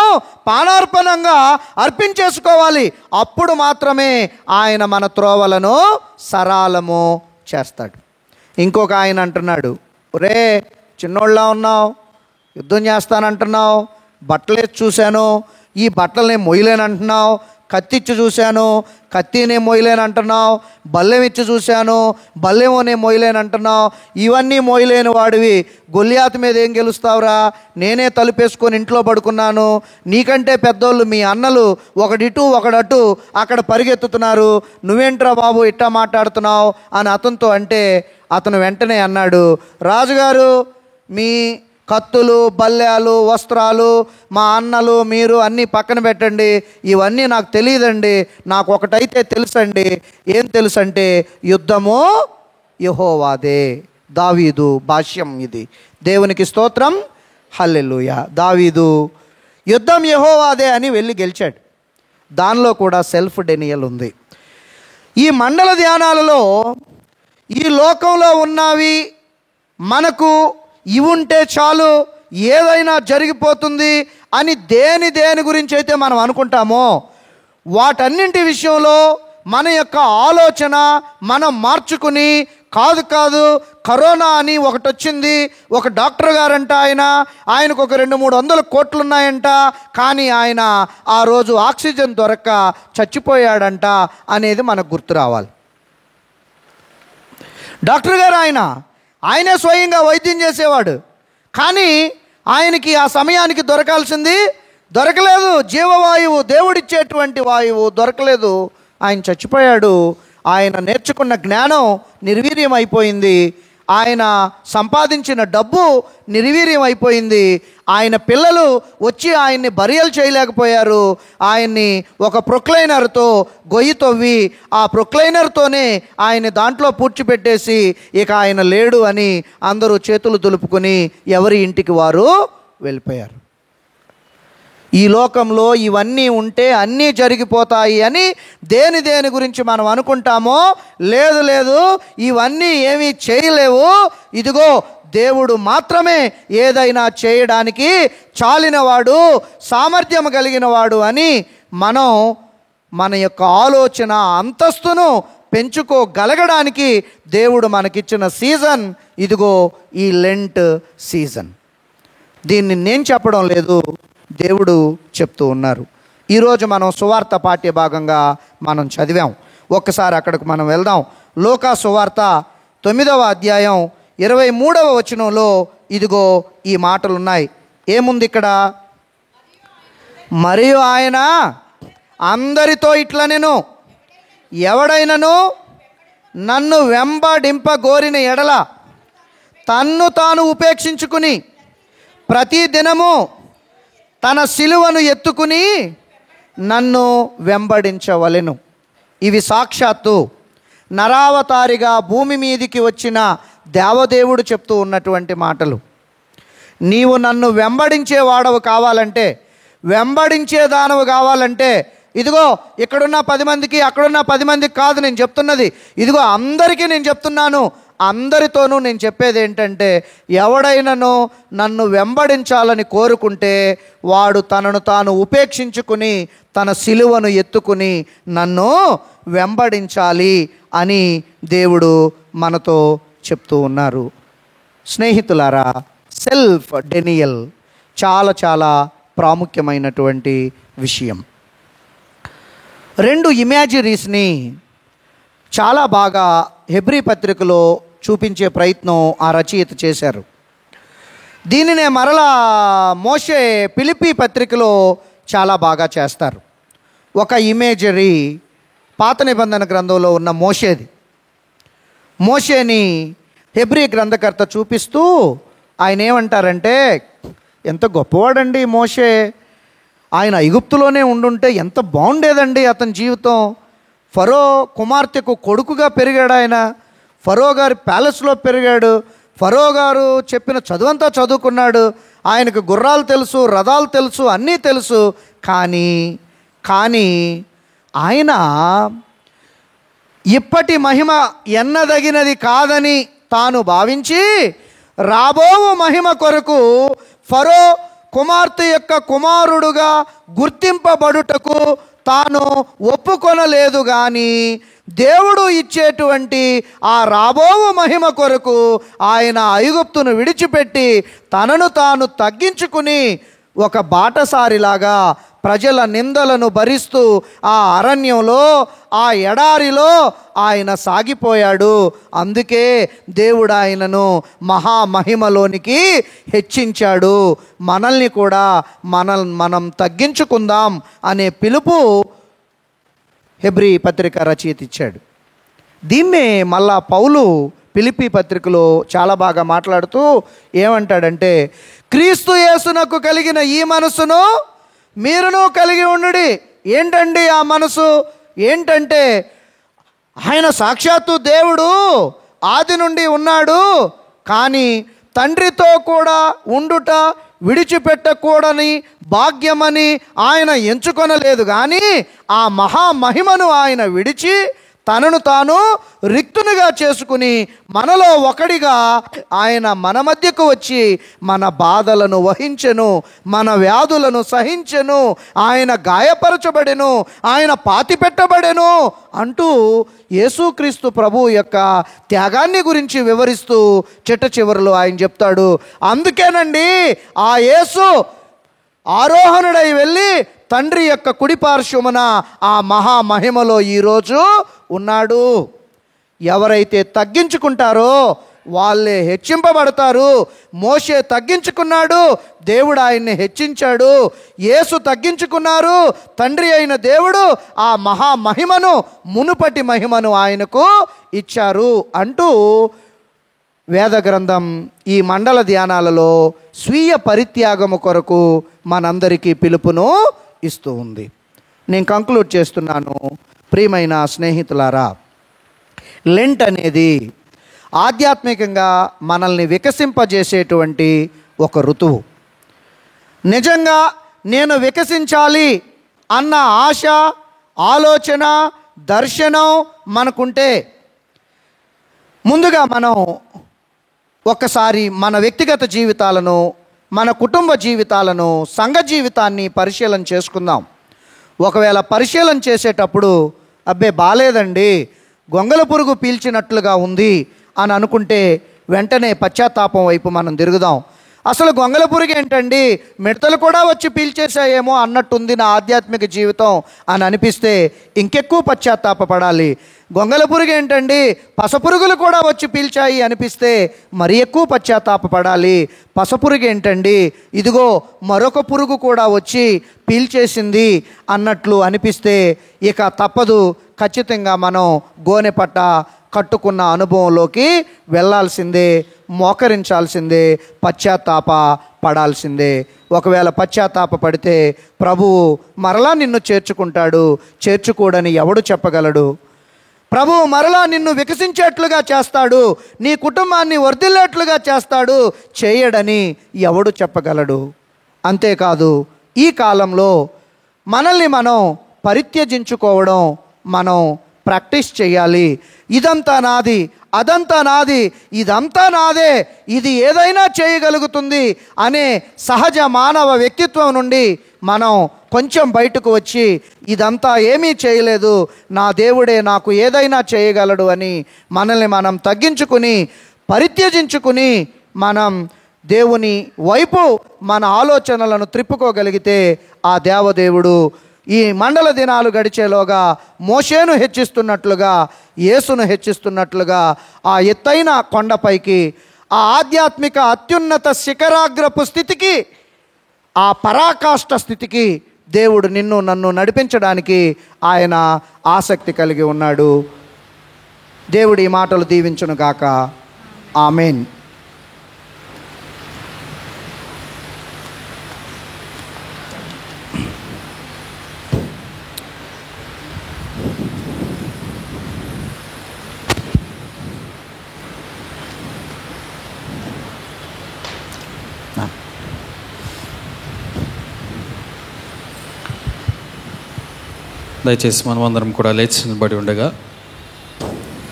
పానార్పణంగా అర్పించేసుకోవాలి. అప్పుడు మాత్రమే ఆయన మన త్రోవలను సరళము చేస్తాడు. ఇంకొక ఆయన అంటున్నాడు, ఒరే చిన్నోళ్ళ ఉన్నావు, యుద్ధం చేస్తానంటున్నావు, బట్టలేసి చూశాను, ఈ బట్టలు నేను మొయ్యలేనంటున్నావు, కత్తి ఇచ్చి చూశాను, కత్తి నేను మోయలేను అంటున్నావు. బల్లెం ఇచ్చి చూశాను, బల్లెమో నేను మోయలేను అంటున్నావు. ఇవన్నీ మోయలేని వాడివి గొల్లియాతు మీద ఏం గెలుస్తావురా? నేనే తలుపేసుకొని ఇంట్లో పడుకున్నాను. నీకంటే పెద్దోళ్ళు మీ అన్నలు ఒకడిటు ఒకడటు అక్కడ పరిగెత్తుతున్నారు. నువ్వేంట్రా బాబు ఇట్టా మాట్లాడుతున్నావు అని అతనితో అంటే అతను వెంటనే అన్నాడు, రాజుగారు మీ కత్తులు, బల్లెలు, వస్త్రాలు, మా అన్నలు, మీరు అన్నీ పక్కన పెట్టండి. ఇవన్నీ నాకు తెలియదండి. నాకు ఒకటైతే తెలుసండి. ఏం తెలుసంటే యుద్ధము యెహోవాదే. దావీదు భాష్యం ఇది. దేవునికి స్తోత్రం, హల్లెలూయా. దావీదు యుద్ధం యెహోవాదే అని వెళ్ళి గెలిచాడు. దానిలో కూడా సెల్ఫ్ డెనియల్ ఉంది. ఈ మండల ధ్యానాలలో ఈ లోకంలో ఉన్నవి మనకు ఇవి ఉంటే చాలు, ఏదైనా జరిగిపోతుంది అని దేని గురించి అయితే మనం అనుకుంటామో వాటన్నింటి విషయంలో మన యొక్క ఆలోచన మనం మార్చుకుని, కాదు కరోనా అని ఒకటి వచ్చింది, ఒక డాక్టర్ గారంట ఆయనకు ఒక 200-300 కోట్లు ఉన్నాయంట, కానీ ఆయన ఆ రోజు ఆక్సిజన్ దొరక్క చచ్చిపోయాడంట అనేది మనకు గుర్తు రావాలి. డాక్టర్ గారు ఆయనే స్వయంగా వైద్యం చేసేవాడు, కానీ ఆయనకి ఆ సమయానికి దొరకాల్సింది దొరకలేదు. జీవవాయువు, దేవుడిచ్చేటువంటి వాయువు దొరకలేదు. ఆయన చచ్చిపోయాడు. ఆయన నేర్చుకున్న జ్ఞానం నిర్వీర్యం అయిపోయింది. ఆయన సంపాదించిన డబ్బు నిర్వీర్యం అయిపోయింది. ఆయన పిల్లలు వచ్చి ఆయన్ని బరియలు చేయలేకపోయారు. ఆయన్ని ఒక ప్రొక్లైనర్తో గొయ్యి తవ్వి ఆ ప్రొక్లైనర్తోనే ఆయన దాంట్లో పూడ్చిపెట్టేసి ఇక ఆయన లేడు అని అందరూ చేతులు దులుపుకొని ఎవరి ఇంటికి వారు వెళ్ళిపోయారు. ఈ లోకంలో ఇవన్నీ ఉంటే అన్నీ జరిగిపోతాయి అని దేని గురించి మనం అనుకుంటామో, లేదు ఇవన్నీ ఏమీ చేయలేవు, ఇదిగో దేవుడు మాత్రమే ఏదైనా చేయడానికి చాలినవాడు, సామర్థ్యం కలిగిన వాడు అని మనం మన యొక్క ఆలోచన అంతస్తును పెంచుకోగలగడానికి దేవుడు మనకిచ్చిన సీజన్ ఇదిగో ఈ లెంట్ సీజన్. దీన్ని నేను చెప్పడం లేదు, దేవుడు చెప్తూ ఉన్నారు. ఈరోజు మనం సువార్త పాఠ్య భాగంగా మనం చదివాం. ఒక్కసారి అక్కడికి మనం వెళ్దాం. లూకా సువార్త 9వ అధ్యాయం 23వ వచనంలో ఇదిగో ఈ మాటలు ఉన్నాయి. ఏముంది ఇక్కడ? మరియు ఆయన అందరితో ఇట్లనెను, ఎవడైనను నన్ను వెంబడింపగోరిన ఎడల తన్ను తాను ఉపేక్షించుకుని ప్రతి దినము తన సిలువను ఎత్తుకుని నన్ను వెంబడించవలెను. ఇవి సాక్షాత్తు నరావతారిగా భూమి మీదికి వచ్చిన దేవదేవుడు చెప్తూ ఉన్నటువంటి మాటలు. నీవు నన్ను వెంబడించేవాడవు కావాలంటే, వెంబడించేదానవు కావాలంటే, ఇదిగో ఇక్కడున్న 10 మందికి అక్కడున్న 10 మందికి కాదు నేను చెప్తున్నది, ఇదిగో అందరికీ నేను చెప్తున్నాను. అందరితోనూ నేను చెప్పేది ఏంటంటే, ఎవడైనానో నన్ను వెంబడించాలని కోరుకుంటే వాడు తనను తాను ఉపేక్షించుకుని తన సిలువను ఎత్తుకుని నన్ను వెంబడించాలి అని దేవుడు మనతో చెప్తూ ఉన్నారు. స్నేహితులారా, సెల్ఫ్ డెనియల్ చాలా ప్రాముఖ్యమైనటువంటి విషయం. 2 ఇమేజరీస్ని చాలా బాగా హెబ్రీ పత్రికలో చూపించే ప్రయత్నం ఆ రచయిత చేశారు. దీనినే మరలా మోషే ఫిలిప్పీ పత్రికలో చాలా బాగా చేస్తారు. ఒక ఇమేజరీ పాత నిబంధన గ్రంథంలో ఉన్న మోషేని హెబ్రీ గ్రంథకర్త చూపిస్తూ ఆయన ఏమంటారంటే, ఎంత గొప్పవాడండి మోషే, ఆయన ఐగుప్తులోనే ఉండుంటే ఎంత బాగుండేదండి అతని జీవితం. ఫరో కుమార్తెకు కొడుకుగా పెరిగాడు ఆయన, ఫరో గారి ప్యాలెస్లో పెరిగాడు, ఫరో గారు చెప్పిన చదువంతా చదువుకున్నాడు, ఆయనకు గుర్రాలు తెలుసు, రథాలు తెలుసు, అన్నీ తెలుసు. కానీ ఆయన ఇప్పటి మహిమ ఎన్నదగినది కాదని తాను భావించి రాబోవు మహిమ కొరకు ఫరో కుమార్తె యొక్క కుమారుడుగా గుర్తింపబడుటకు తాను ఒప్పుకొనలేదు. కానీ దేవుడు ఇచ్చేటువంటి ఆ రాబోవు మహిమ కొరకు ఆయన ఐగుప్తును విడిచిపెట్టి తనను తాను తగ్గించుకుని ఒక బాటసారిలాగా ప్రజల నిందలను భరిస్తూ ఆ అరణ్యంలో, ఆ ఎడారిలో ఆయన సాగిపోయాడు. అందుకే దేవుడు ఆయనను మహామహిమలోనికి హెచ్చించాడు. మనల్ని కూడా మనం తగ్గించుకుందాం అనే పిలుపు హెబ్రీ పత్రిక రచయిత ఇచ్చాడు. దీన్నే మళ్ళా పౌలు ఫిలిప్పీ పత్రికలో చాలా బాగా మాట్లాడుతూ ఏమంటాడంటే, క్రీస్తు యేసునకు కలిగిన ఈ మనసును మీరును కలిగి ఉండుడి. ఏంటండి ఆ మనసు? ఏంటంటే ఆయన సాక్షాత్తు దేవుడు, ఆది నుండి ఉన్నాడు. కానీ తండ్రితో కూడా ఉండుట విడిచిపెట్టకూడని భాగ్యమని ఆయన ఎంచుకొనలేదు. కానీ ఆ మహామహిమను ఆయన విడిచి తనను తాను రిక్తునిగా చేసుకుని మనలో ఒకడిగా ఆయన మన మధ్యకు వచ్చి మన బాధలను వహించెను, మన వ్యాధులను సహించెను, ఆయన గాయపరచబడెను, ఆయన పాతిపెట్టబడెను అంటూ యేసుక్రీస్తు ప్రభు యొక్క త్యాగాన్ని గురించి వివరిస్తూ చిట్ట చివరిలో ఆయన చెప్తాడు, అందుకేనండి ఆ యేసు ఆరోహణుడై వెళ్ళి తండ్రి యొక్క కుడిపార్శ్వమున ఆ మహామహిమలో ఈరోజు ఉన్నాడు. ఎవరైతే తగ్గించుకుంటారో వాళ్ళే హెచ్చింపబడతారు. మోషే తగ్గించుకున్నాడు, దేవుడు ఆయన్ని హెచ్చించాడు. యేసు తగ్గించుకున్నారు, తండ్రి అయిన దేవుడు ఆ మహామహిమను, మునుపటి మహిమను ఆయనకు ఇచ్చారు అంటూ వేద గ్రంథం ఈ మండల ధ్యానాలలో స్వీయ పరిత్యాగము కొరకు మనందరికీ పిలుపును ఇస్తూ ఉంది. నేను కంక్లూడ్ చేస్తున్నాను. ప్రియమైన స్నేహితులారా, లెంట్ అనేది ఆధ్యాత్మికంగా మనల్ని వికసింపజేసేటువంటి ఒక ఋతువు. నిజంగా నేను వికసించాలి అన్న ఆశ, ఆలోచన, దర్శనం మనకుంటే ముందుగా మనం ఒక్కసారి మన వ్యక్తిగత జీవితాలను, మన కుటుంబ జీవితాలను, సంఘ జీవితాన్ని పరిశీలన చేసుకుందాం. ఒకవేళ పరిశీలన చేసేటప్పుడు అబ్బే బాలేదండి, గొంగళ పురుగు పీల్చినట్లుగా ఉంది అని అనుకుంటే వెంటనే పశ్చాత్తాపం వైపు మనం తిరుగుదాం. అసలు గొంగళ పురుగు ఏంటండి, మిడతలు కూడా వచ్చి పీల్చేసాయేమో అన్నట్టుంది నా ఆధ్యాత్మిక జీవితం అని అనిపిస్తే ఇంకెక్కువ పశ్చాత్తాపపడాలి. గొంగళ పురుగు ఏంటండి, పసపురుగులు కూడా వచ్చి పీల్చాయి అనిపిస్తే మరి ఎక్కువ పశ్చాత్తాపపడాలి. పసపురుగు ఏంటండి, ఇదిగో మరొక పురుగు కూడా వచ్చి పీల్చేసింది అన్నట్లు అనిపిస్తే ఇక తప్పదు, ఖచ్చితంగా మనం గోనెపట్ట కట్టుకున్న అనుభవంలోకి వెళ్ళాల్సిందే, మోకరించాల్సిందే, పశ్చాత్తాప పడాల్సిందే. ఒకవేళ పశ్చాత్తాప పడితే ప్రభువు మరలా నిన్ను చేర్చుకుంటాడు. చేర్చుకోడని ఎవడు చెప్పగలడు? ప్రభువు మరలా నిన్ను వికసించేట్లుగా చేస్తాడు, నీ కుటుంబాన్ని వర్ధిల్లేట్లుగా చేస్తాడు. చేయడని ఎవడు చెప్పగలడు? అంతేకాదు, ఈ కాలంలో మనల్ని మనం పరిత్యజించుకోవడం మనం ప్రాక్టీస్ చేయాలి. ఇదంతా నాది, అదంతా నాది, ఇదంతా నాదే, ఇది ఏదైనా చేయగలుగుతుంది అనే సహజ మానవ వ్యక్తిత్వం నుండి మనం కొంచెం బయటకు వచ్చి ఇదంతా ఏమీ చేయలేదు, నా దేవుడే నాకు ఏదైనా చేయగలడు అని మనల్ని మనం తగ్గించుకుని పరిత్యజించుకుని మనం దేవుని వైపు మన ఆలోచనలను త్రిప్పుకోగలిగితే ఆ దేవదేవుడు ఈ మండల దినాలు గడిచేలోగా మోషేను హెచ్చిస్తున్నట్లుగా, యేసును హెచ్చిస్తున్నట్లుగా ఆ ఎత్తైన కొండపైకి, ఆ ఆధ్యాత్మిక అత్యున్నత శిఖరాగ్రపు స్థితికి, ఆ పరాకాష్ఠ స్థితికి దేవుడు నిన్ను నన్ను నడిపించడానికి ఆయన ఆసక్తి కలిగి ఉన్నాడు. దేవుడి ఈ మాటలు దీవించును గాక. ఆమేన్. దయచేసి మనం అందరం కూడా లేచి నిలబడి ఉండగా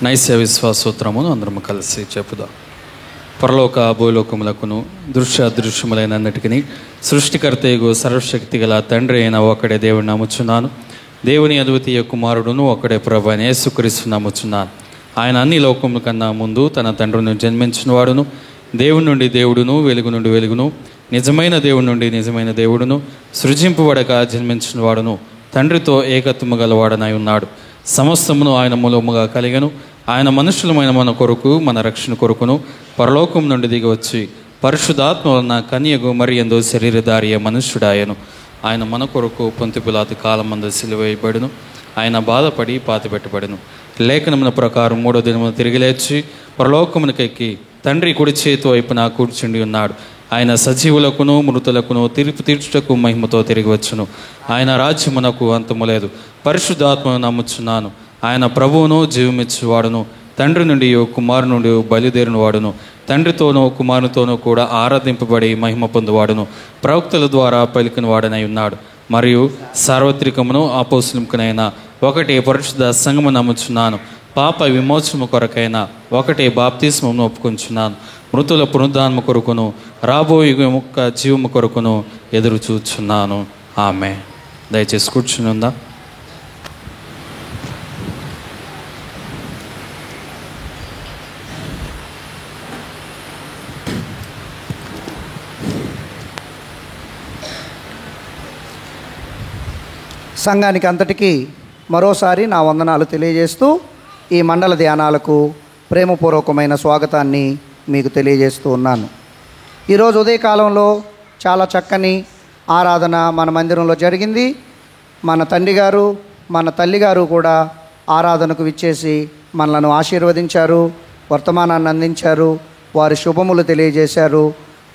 నైస్య విశ్వాసూత్రమును అందరం కలిసి చెప్పుదాం. పరలోక భూలోకములకును దృశ్య అదృశ్యములైన అన్నిటికీ సృష్టికర్తయగు సర్వశక్తి గల తండ్రి అయిన ఒకడే దేవుడిని నమ్ముచున్నాను. దేవుని అద్వితీయ కుమారుడును ఒకడే ప్రభు అయిన యేసుక్రీస్తును నమ్ముచున్నాను. ఆయన అన్ని లోకముల కన్నా ముందు తన తండ్రిని జన్మించిన వాడును, దేవుని నుండి దేవుడును, వెలుగు నుండి వెలుగును, నిజమైన దేవుడి నుండి నిజమైన దేవుడును, సృజింపబడక జన్మించిన వాడును, తండ్రితో ఏకత్వము గలవాడనై ఉన్నాడు. సమస్తమును ఆయన మూలముగా కలిగను. ఆయన మనుషులమైన మన కొరకు, మన రక్షణ కొరకును పరలోకం నుండి దిగి వచ్చి పరిశుద్ధాత్మ వలన కన్యకు మరియందు శరీరధారియ మనుష్యుడాయను. ఆయన మన కొరకు పొంతి పిలాతు కాలమందు సిలువ వేయబడును. ఆయన బాధపడి పాతిపెట్టబడును. లేఖనముల ప్రకారం 3వ దినమున తిరిగి లేచి పరలోకమునకెక్కి తండ్రి కుడి చేతి వైపున కూర్చుండి ఉన్నాడు. ఆయన సజీవులకును మృతులకును తీర్పు తీర్చుటకు మహిమతో తిరిగి వచ్చును. ఆయన రాజ్యమునకు అంతము లేదు. పరిశుద్ధాత్మను నమ్ముచున్నాను. ఆయన ప్రభువును జీవమిచ్చువాడును, తండ్రి నుండి కుమారు నుండి బయలుదేరిన వాడును, తండ్రితోనూ కుమారునితోనూ కూడా ఆరాధింపబడి మహిమ పొందువాడును, ప్రవక్తల ద్వారా పలికిన వాడనై ఉన్నాడు. మరియు సార్వత్రికమును అపోస్తలికమైన ఒకటే పరిశుద్ధ సంఘము నమ్ముచున్నాను. పాప విమోచనము కొరకైన ఒకటే బాప్తిస్మమును ఒప్పుకొంచున్నాను. మృతుల పునరుద్ధానము కొరకును రాబోయే యొక్క జీవము కొరకును ఎదురు చూచున్నాను. ఆమె. దయచేసి కూర్చుని ఉందా? సంఘానికి అంతటికీ మరోసారి నా వందనాలు తెలియజేస్తూ ఈ మండల ధ్యానాలకు ప్రేమపూర్వకమైన స్వాగతాన్ని మీకు తెలియజేస్తూ ఉన్నాను. ఈరోజు ఉదయకాలంలో చాలా చక్కని ఆరాధన మన మందిరంలో జరిగింది. మన తండ్రి గారు, మన తల్లిగారు కూడా ఆరాధనకు విచ్చేసి మనలను ఆశీర్వదించారు, వర్తమానాన్ని అందించారు, వారి శుభములు తెలియజేశారు.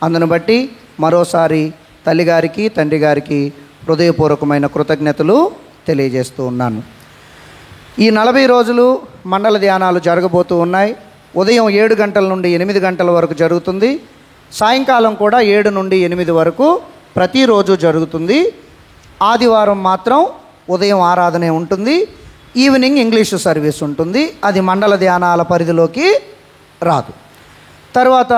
అందును బట్టి మరోసారి తల్లిగారికి, తండ్రి గారికి హృదయపూర్వకమైన కృతజ్ఞతలు తెలియజేస్తూ ఉన్నాను. ఈ 40 రోజులు మండల ధ్యానాలు జరగబోతూ ఉన్నాయి. ఉదయం 7 గంటల నుండి 8 గంటల వరకు జరుగుతుంది. సాయంకాలం కూడా 7 నుండి 8 వరకు ప్రతిరోజు జరుగుతుంది. ఆదివారం మాత్రం ఉదయం ఆరాధనే ఉంటుంది. ఈవినింగ్ ఇంగ్లీషు సర్వీస్ ఉంటుంది. అది మండల ధ్యానాల పరిధిలోకి రాదు. తర్వాత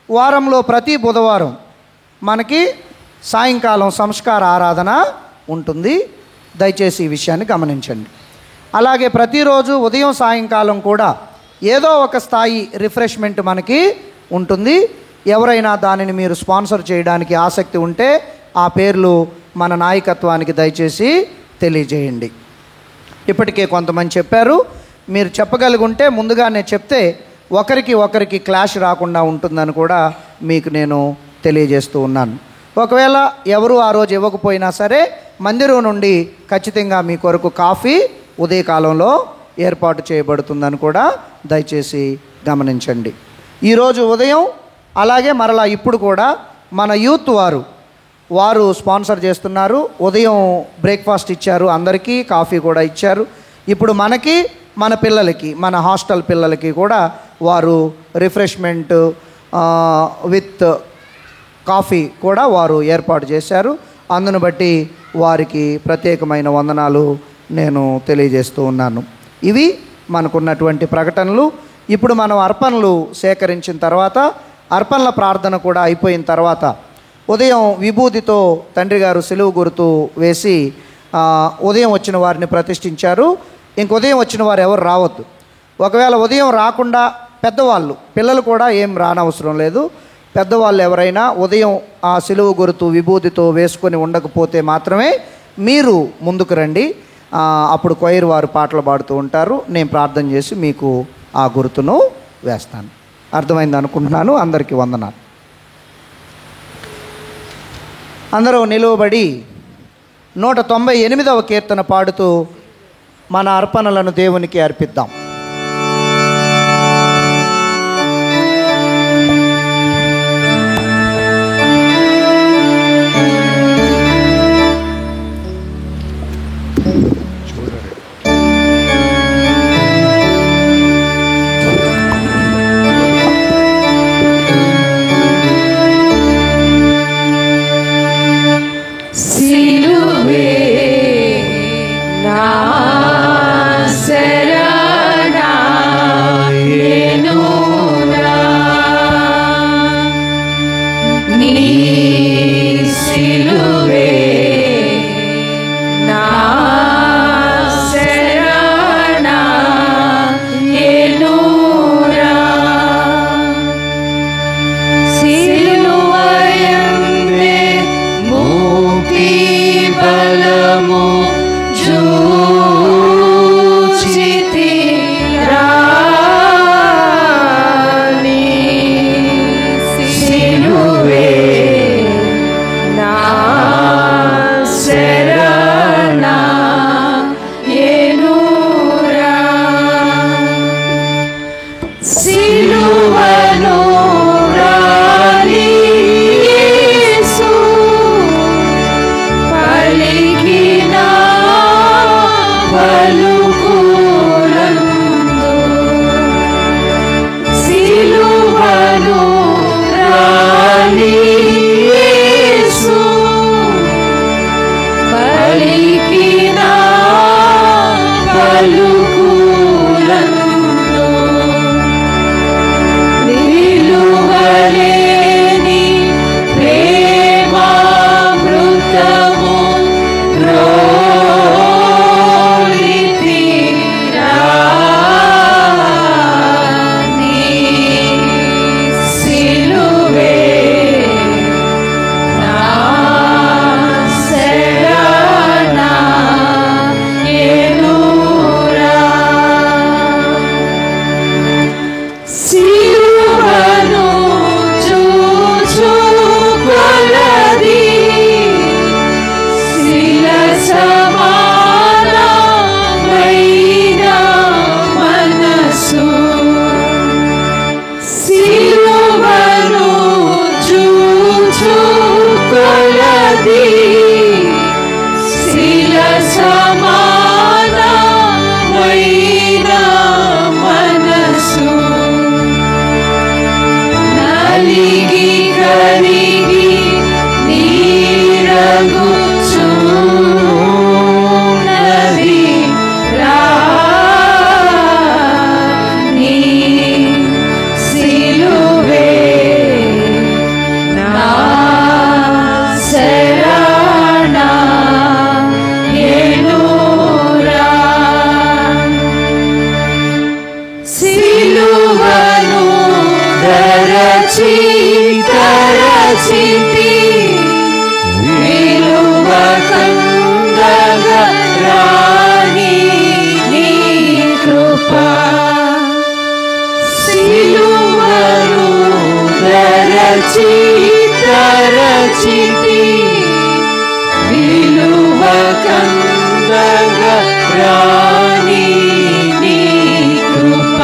వారంలో ప్రతి బుధవారం మనకి సాయంకాలం సంస్కార ఆరాధన ఉంటుంది. దయచేసి ఈ విషయాన్ని గమనించండి. అలాగే ప్రతిరోజు ఉదయం సాయంకాలం కూడా ఏదో ఒక స్థాయి రిఫ్రెష్మెంట్ మనకి ఉంటుంది. ఎవరైనా దానిని మీరు స్పాన్సర్ చేయడానికి ఆసక్తి ఉంటే ఆ పేర్లు మన నాయకత్వానికి దయచేసి తెలియజేయండి. ఇప్పటికే కొంతమంది చెప్పారు. మీరు చెప్పగలిగుంటే ముందుగానే చెప్తే ఒకరికి క్లాష్ రాకుండా ఉంటుందని కూడా మీకు నేను తెలియజేస్తూ ఉన్నాను. ఒకవేళ ఎవరు ఆ రోజు ఇవ్వకపోయినా సరే మందిరం నుండి ఖచ్చితంగా మీ కొరకు కాఫీ ఉదయకాలంలో ఏర్పాటు చేయబడుతుందని కూడా దయచేసి గమనించండి. ఈరోజు ఉదయం అలాగే మరలా ఇప్పుడు కూడా మన యూత్ వారు స్పాన్సర్ చేస్తున్నారు. ఉదయం బ్రేక్ఫాస్ట్ ఇచ్చారు, అందరికీ కాఫీ కూడా ఇచ్చారు. ఇప్పుడు మనకి, మన పిల్లలకి, మన హాస్టల్ పిల్లలకి కూడా వారు రిఫ్రెష్మెంట్ విత్ కాఫీ కూడా వారు ఏర్పాటు చేశారు. అందును బట్టి వారికి ప్రత్యేకమైన వందనాలు నేను తెలియజేస్తూ ఉన్నాను. ఇవి మనకున్నటువంటి ప్రకటనలు. ఇప్పుడు మనం అర్పణలు సేకరించిన తర్వాత, అర్పణల ప్రార్థన కూడా అయిపోయిన తర్వాత ఉదయం విభూతితో తండ్రి గారు సిలువ గుర్తు వేసి ఉదయం వచ్చిన వారిని ప్రతిష్ఠించారు. ఇంక ఉదయం వచ్చిన వారు ఎవరు రావద్దు. ఒకవేళ ఉదయం రాకుండా పెద్దవాళ్ళు, పిల్లలు కూడా ఏం రానవసరం లేదు. పెద్దవాళ్ళు ఎవరైనా ఉదయం ఆ సిలువ గుర్తు విభూతితో వేసుకొని ఉండకపోతే మాత్రమే మీరు ముందుకు రండి. అప్పుడు కొయిర్ వారు పాటలు పాడుతూ ఉంటారు. నేను ప్రార్థన చేసి మీకు ఆ గుర్తును వేస్తాను. అర్థమైంది అనుకుంటున్నాను. అందరికీ వందనాలు. అందరూ నిలువబడి 198వ కీర్తన పాడుతూ మన అర్పణలను దేవునికి అర్పిద్దాం. సిలువే నాసరాయని కలిగి కరిగి నీరగుచున్నది రాణి సిలువే నా శరణ ఎనురా సిలువను దరచి తరచితి విలువ కందగ రాణి నీ కృప సిలువను దరచి తరచితి విలువ కందగ రాణి నీ కృప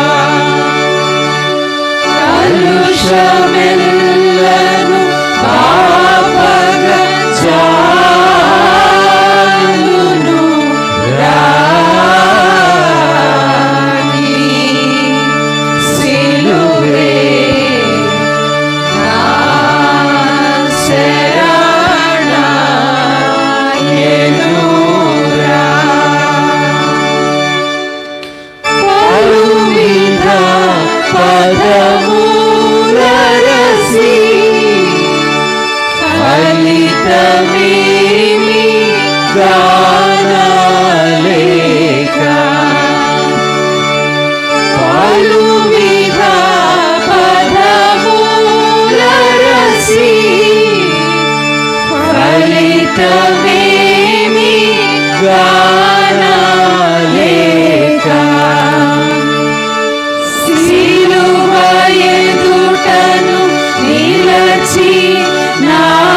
కలుషమెల్లను పాపగ చాలును రాణి సిలువే నా శరణ ఎనురా పలువిధ పదములరసి ఫలితమేమి గానలేక పలువిధ పదములరసి ఫలితమేమి గానలేక సిలువ ఎదుటను నిలచి నాడను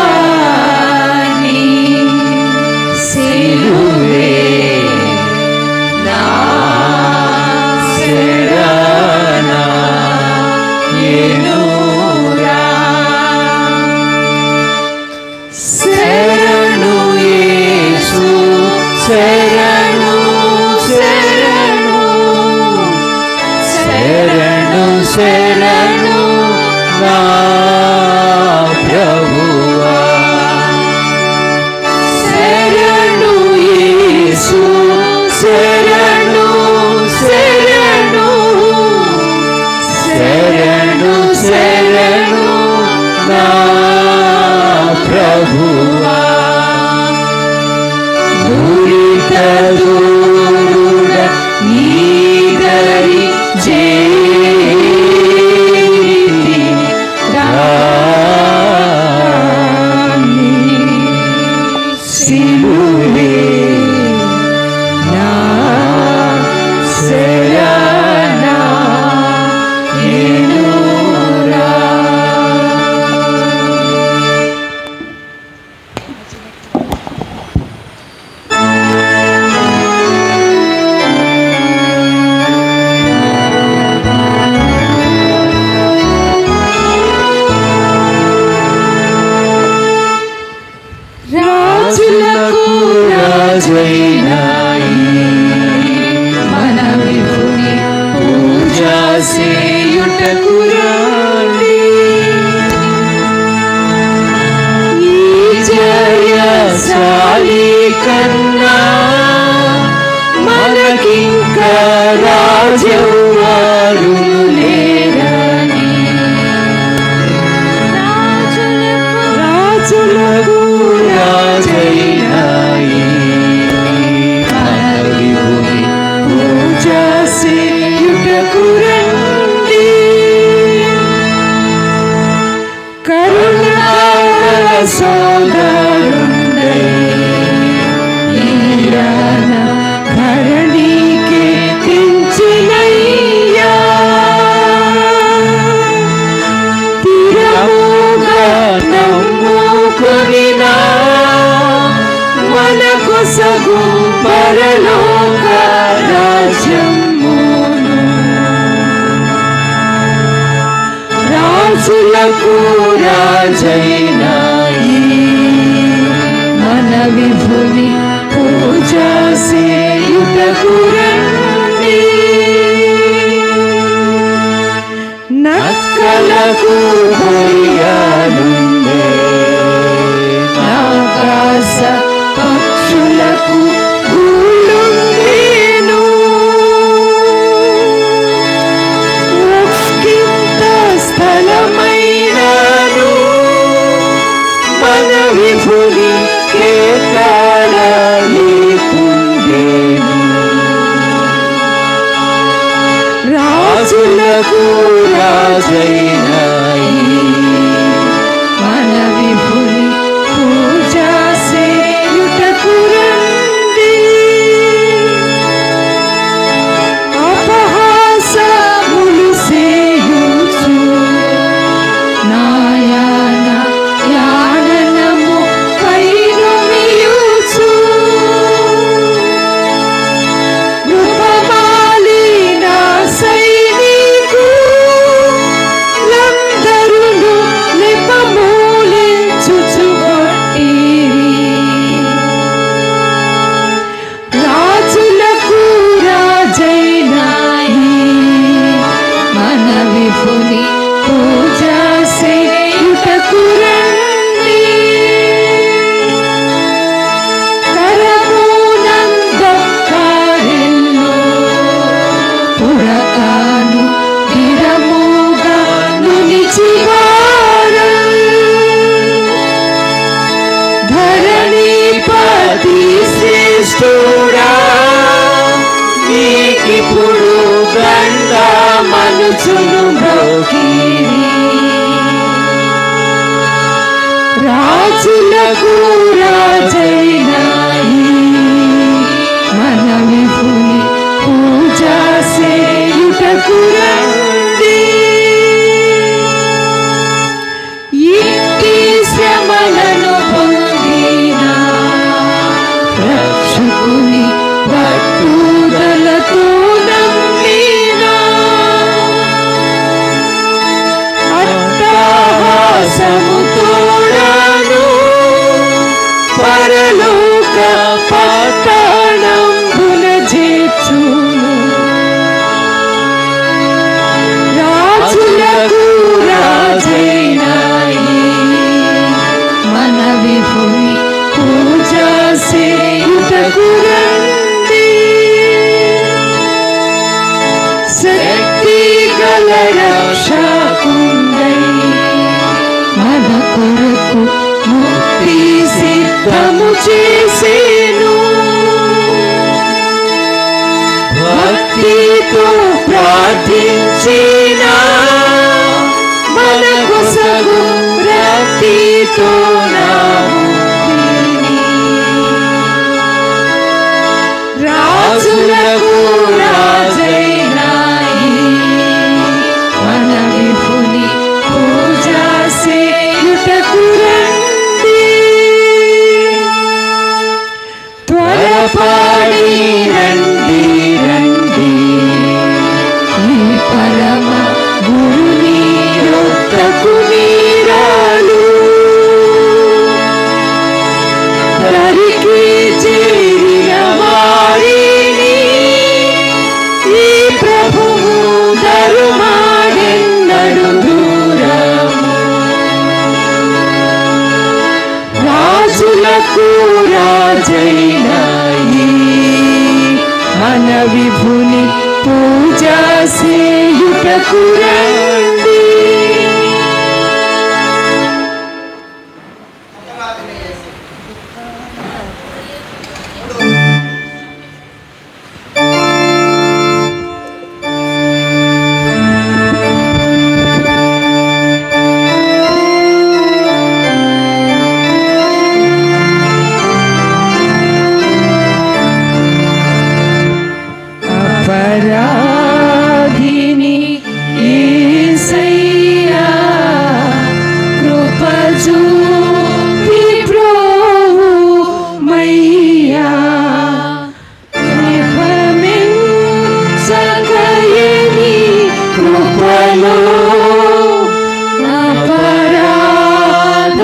రాణి సిలువే నా శరణ ఎనురా శరణు యేసు శరణు శరణు శరణు శరణు నా ప్రభువా శరణు యేసు శరణు శరణు శరణు శరణు నా ప్రభువా దురిత దూరుడ నీదరి చేరితి రాణి సిలువే నా శరణ ఎనురా రాజులకు రాజైనాయి మన విభుని పూజ చేయుటకు రాండి ఈ జయశాలి కన్నా మనకింక రాజవారు లేరని రాజులకు రాజైనాయి మన విభుని పూజ చేయుటకు రండి కరుణాకర సోదరుండై ఈయన ధరణికి తెంచినయ్యా తిరముగా నమ్ముకొనినా మన కొసగు పరలోక రాజ్యమును రాజులకు రాజైనాయి మన విభుని పూజ చేయుటకు రండి మనసగు రాజైనాయి మన విభుని పూజ సేయుటకు రండి అపహాసములు సేయుచు నాయన యాననము పైరుమియుచు రూపమాలిన సైనికులందరును నెపమూలించుచుగొట్టిరి రాజులకు రాజైనాయి మన విభుని పూజ సేయుటకు రండి కరమునందొక్కరెల్లు పురకాను దిరముగా నిలిచివారల్ ధరణిపతి శ్రేష్ఠుడా నీకిప్పుడు దండమనుచును మ్రోకిరి రాజులకు రాజైనాయి మన విభుని పూజ సేయుటకు రండి ఇంటి శ్రమలను పొందిన రక్షకుని పట్టుదలతో నమ్మిన అట్టహాసముతోడను పరలోక పట్టణంబున చేర్చును రాజులకు రాజైనాయి మన విభుని పూజ సేయుటకు రండి శక్తి గల రక్షకుండై మన కొరకు ముక్తి సిద్ధము చేసేను భక్తితో ప్రార్థించిన మన కొసగు రక్తితో రాజులకు రాజైనాయి మన విభుని పూజ సేయుటకు రండి త్వరపడి రండి రండి ఈ పరమ గురుని యొద్దకు మీరాలు దరికి చేరిన వారిని ఈ ప్రభువు దరుమాడెన్నడు దూరము రాజులకు రాజైనాయి మన విభుని పూజ సేయుటకు రండి అపరాధిని యేసయ్యా కృప చూపి ప్రోమయ్యా కృపమించగయని కృపలో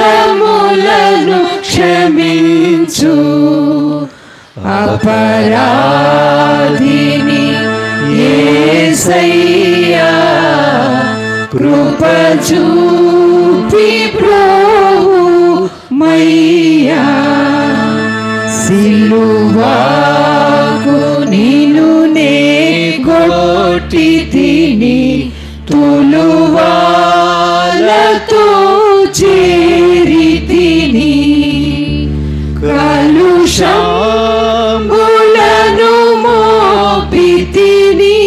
అపరాధములను క్షమించు అపరాధిని యేసయ్యా కృప చూపి ప్రోమయ్యా సిలువకు నిన్ను నే కొట్టి తిని తులువాలతో చేరి తిని కలుషంబులను మోపి తిని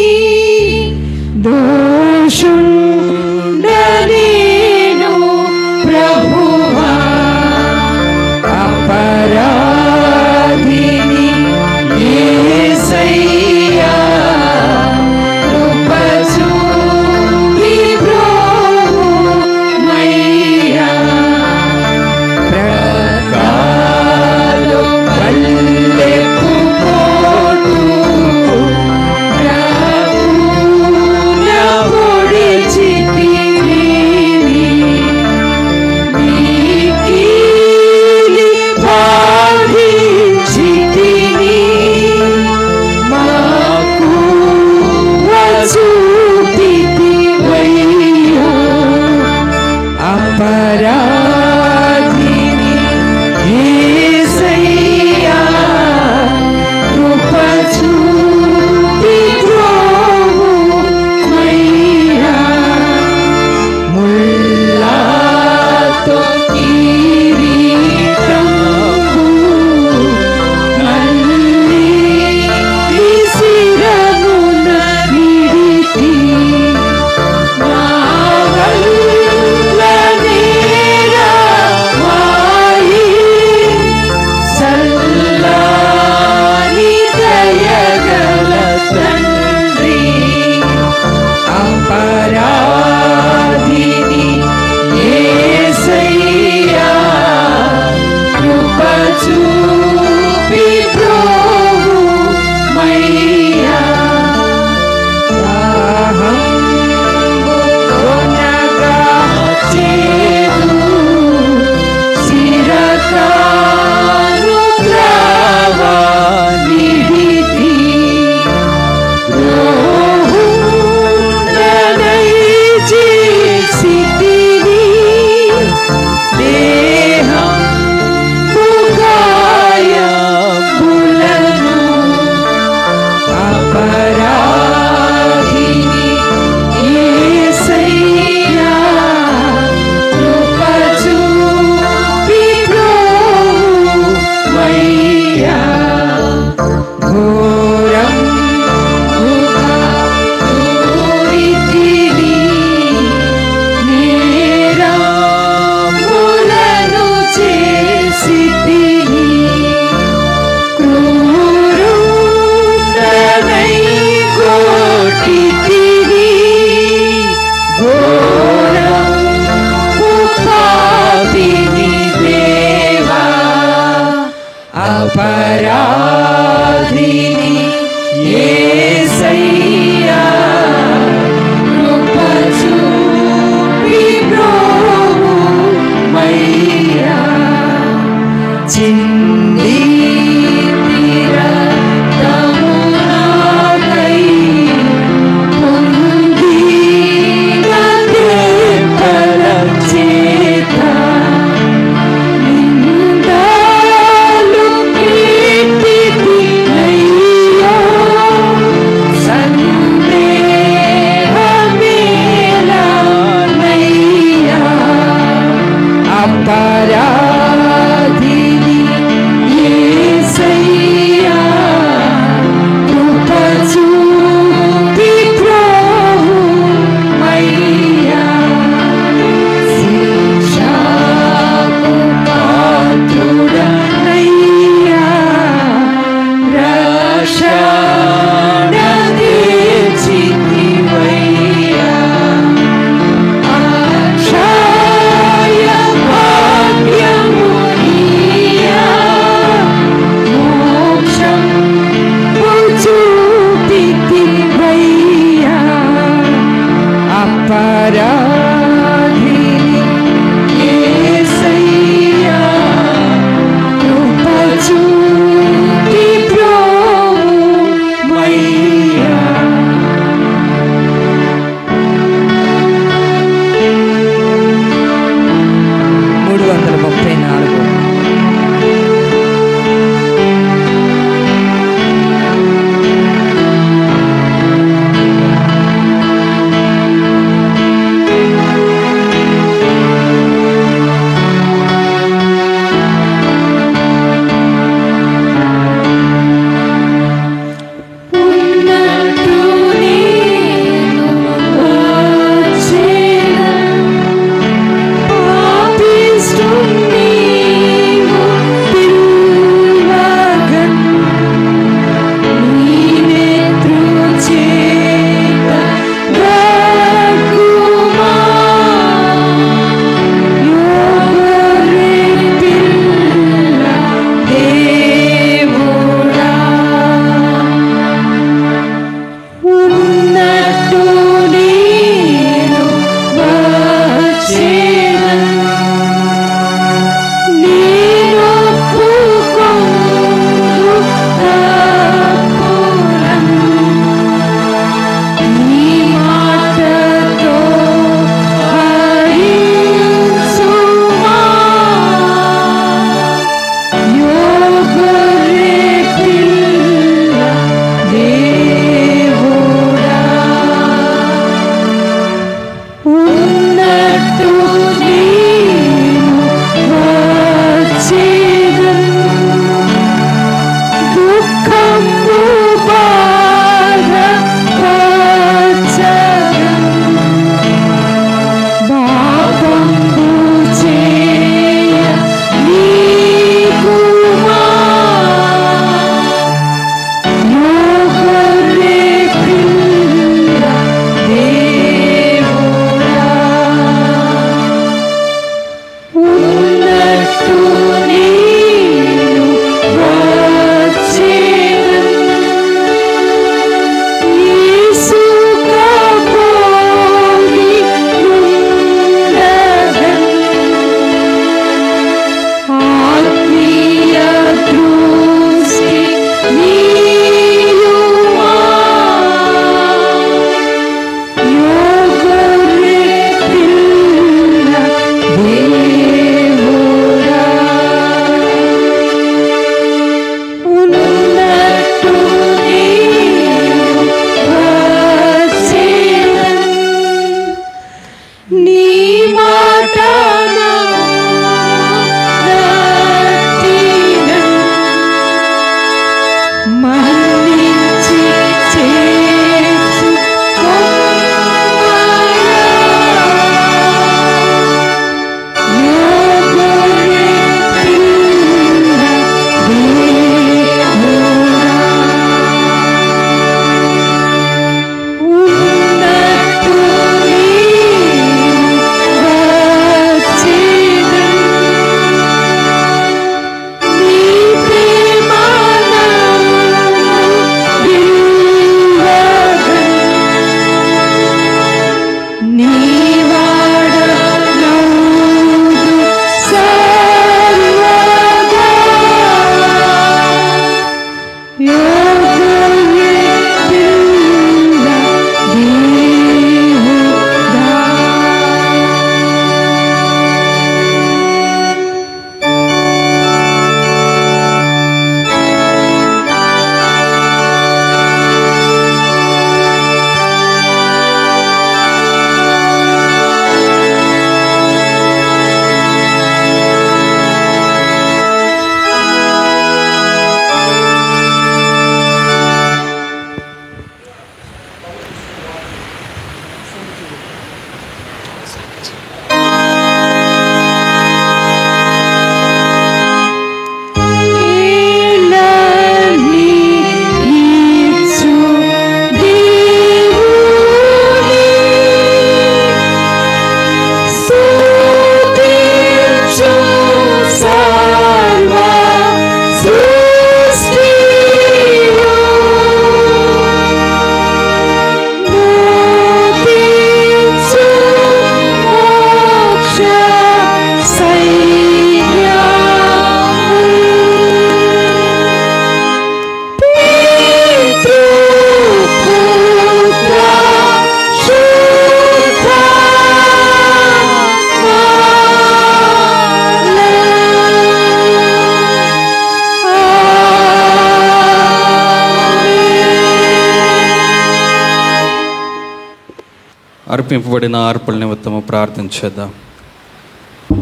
అర్పింపబడిన అర్పణ నిమిత్తము ప్రార్థించేద్దాం.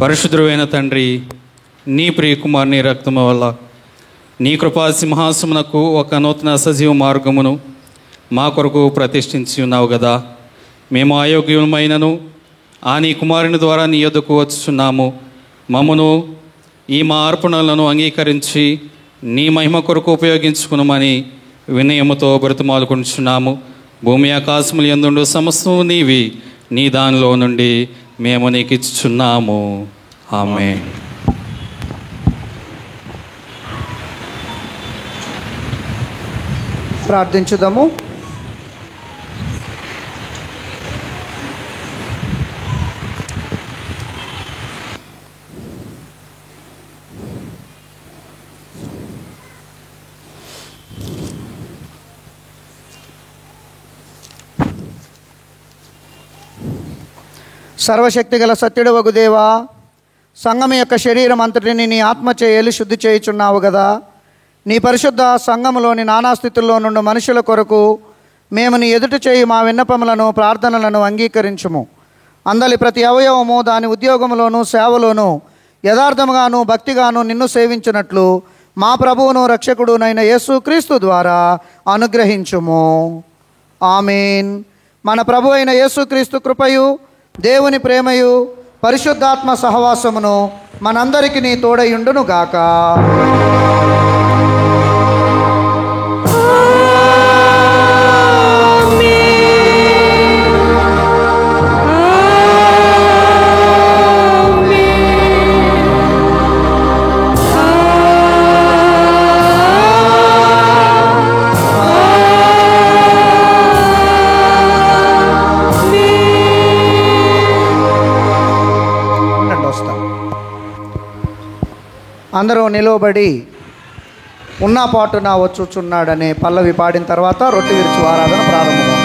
పరిశుద్ధుడైన తండ్రి, నీ ప్రియ కుమారుని రక్తము వల్ల నీ కృపా సింహాసమునకు ఒక నూతన సజీవ మార్గమును మా కొరకు ప్రతిష్ఠించి ఉన్నావు కదా. మేము అయోగ్యమైనను ఆ నీ కుమారుని ద్వారా నీ యొద్దకు వచ్చుచున్నాము. మమ్మను ఈ మా అర్పణలను అంగీకరించి నీ మహిమ కొరకు ఉపయోగించుకునమని వినయముతో బ్రతిమాలుకుంటున్నాము. భూమి ఆకాశములు యందుండు సమస్తము నీవి, నీ దానిలో నుండి మేము నీకు ఇచ్చుచున్నాము. ఆమేన్. ప్రార్థించుదాము. సర్వశక్తి గల సత్యుడవగు దేవా, సంఘం యొక్క శరీరం అంతటిని నీ ఆత్మ చేయాలి శుద్ధి చేయుచున్నావు కదా. నీ పరిశుద్ధ సంఘములోని నానా స్థితుల్లో నుండి మనుషుల కొరకు మేము నీ ఎదుట చేయి మా విన్నపములను ప్రార్థనలను అంగీకరించుము. అందలి ప్రతి అవయవము దాని ఉద్యోగములోను సేవలోను యథార్థముగాను భక్తిగాను నిన్ను సేవించినట్లు మా ప్రభువును రక్షకుడునైన యేసుక్రీస్తు ద్వారా అనుగ్రహించుము. ఆమేన్. మన ప్రభు అయిన యేసుక్రీస్తు కృపయు దేవుని ప్రేమయు పరిశుద్ధాత్మ సహవాసమును మనందరికి నీ తోడయుండును గాక. అందరూ నిలవబడి ఉన్న పాటున వచ్చుచున్నాడనే పల్లవి పాడిన తర్వాత రొట్టె విరుచు ఆరాధన ప్రారంభమవుతుంది.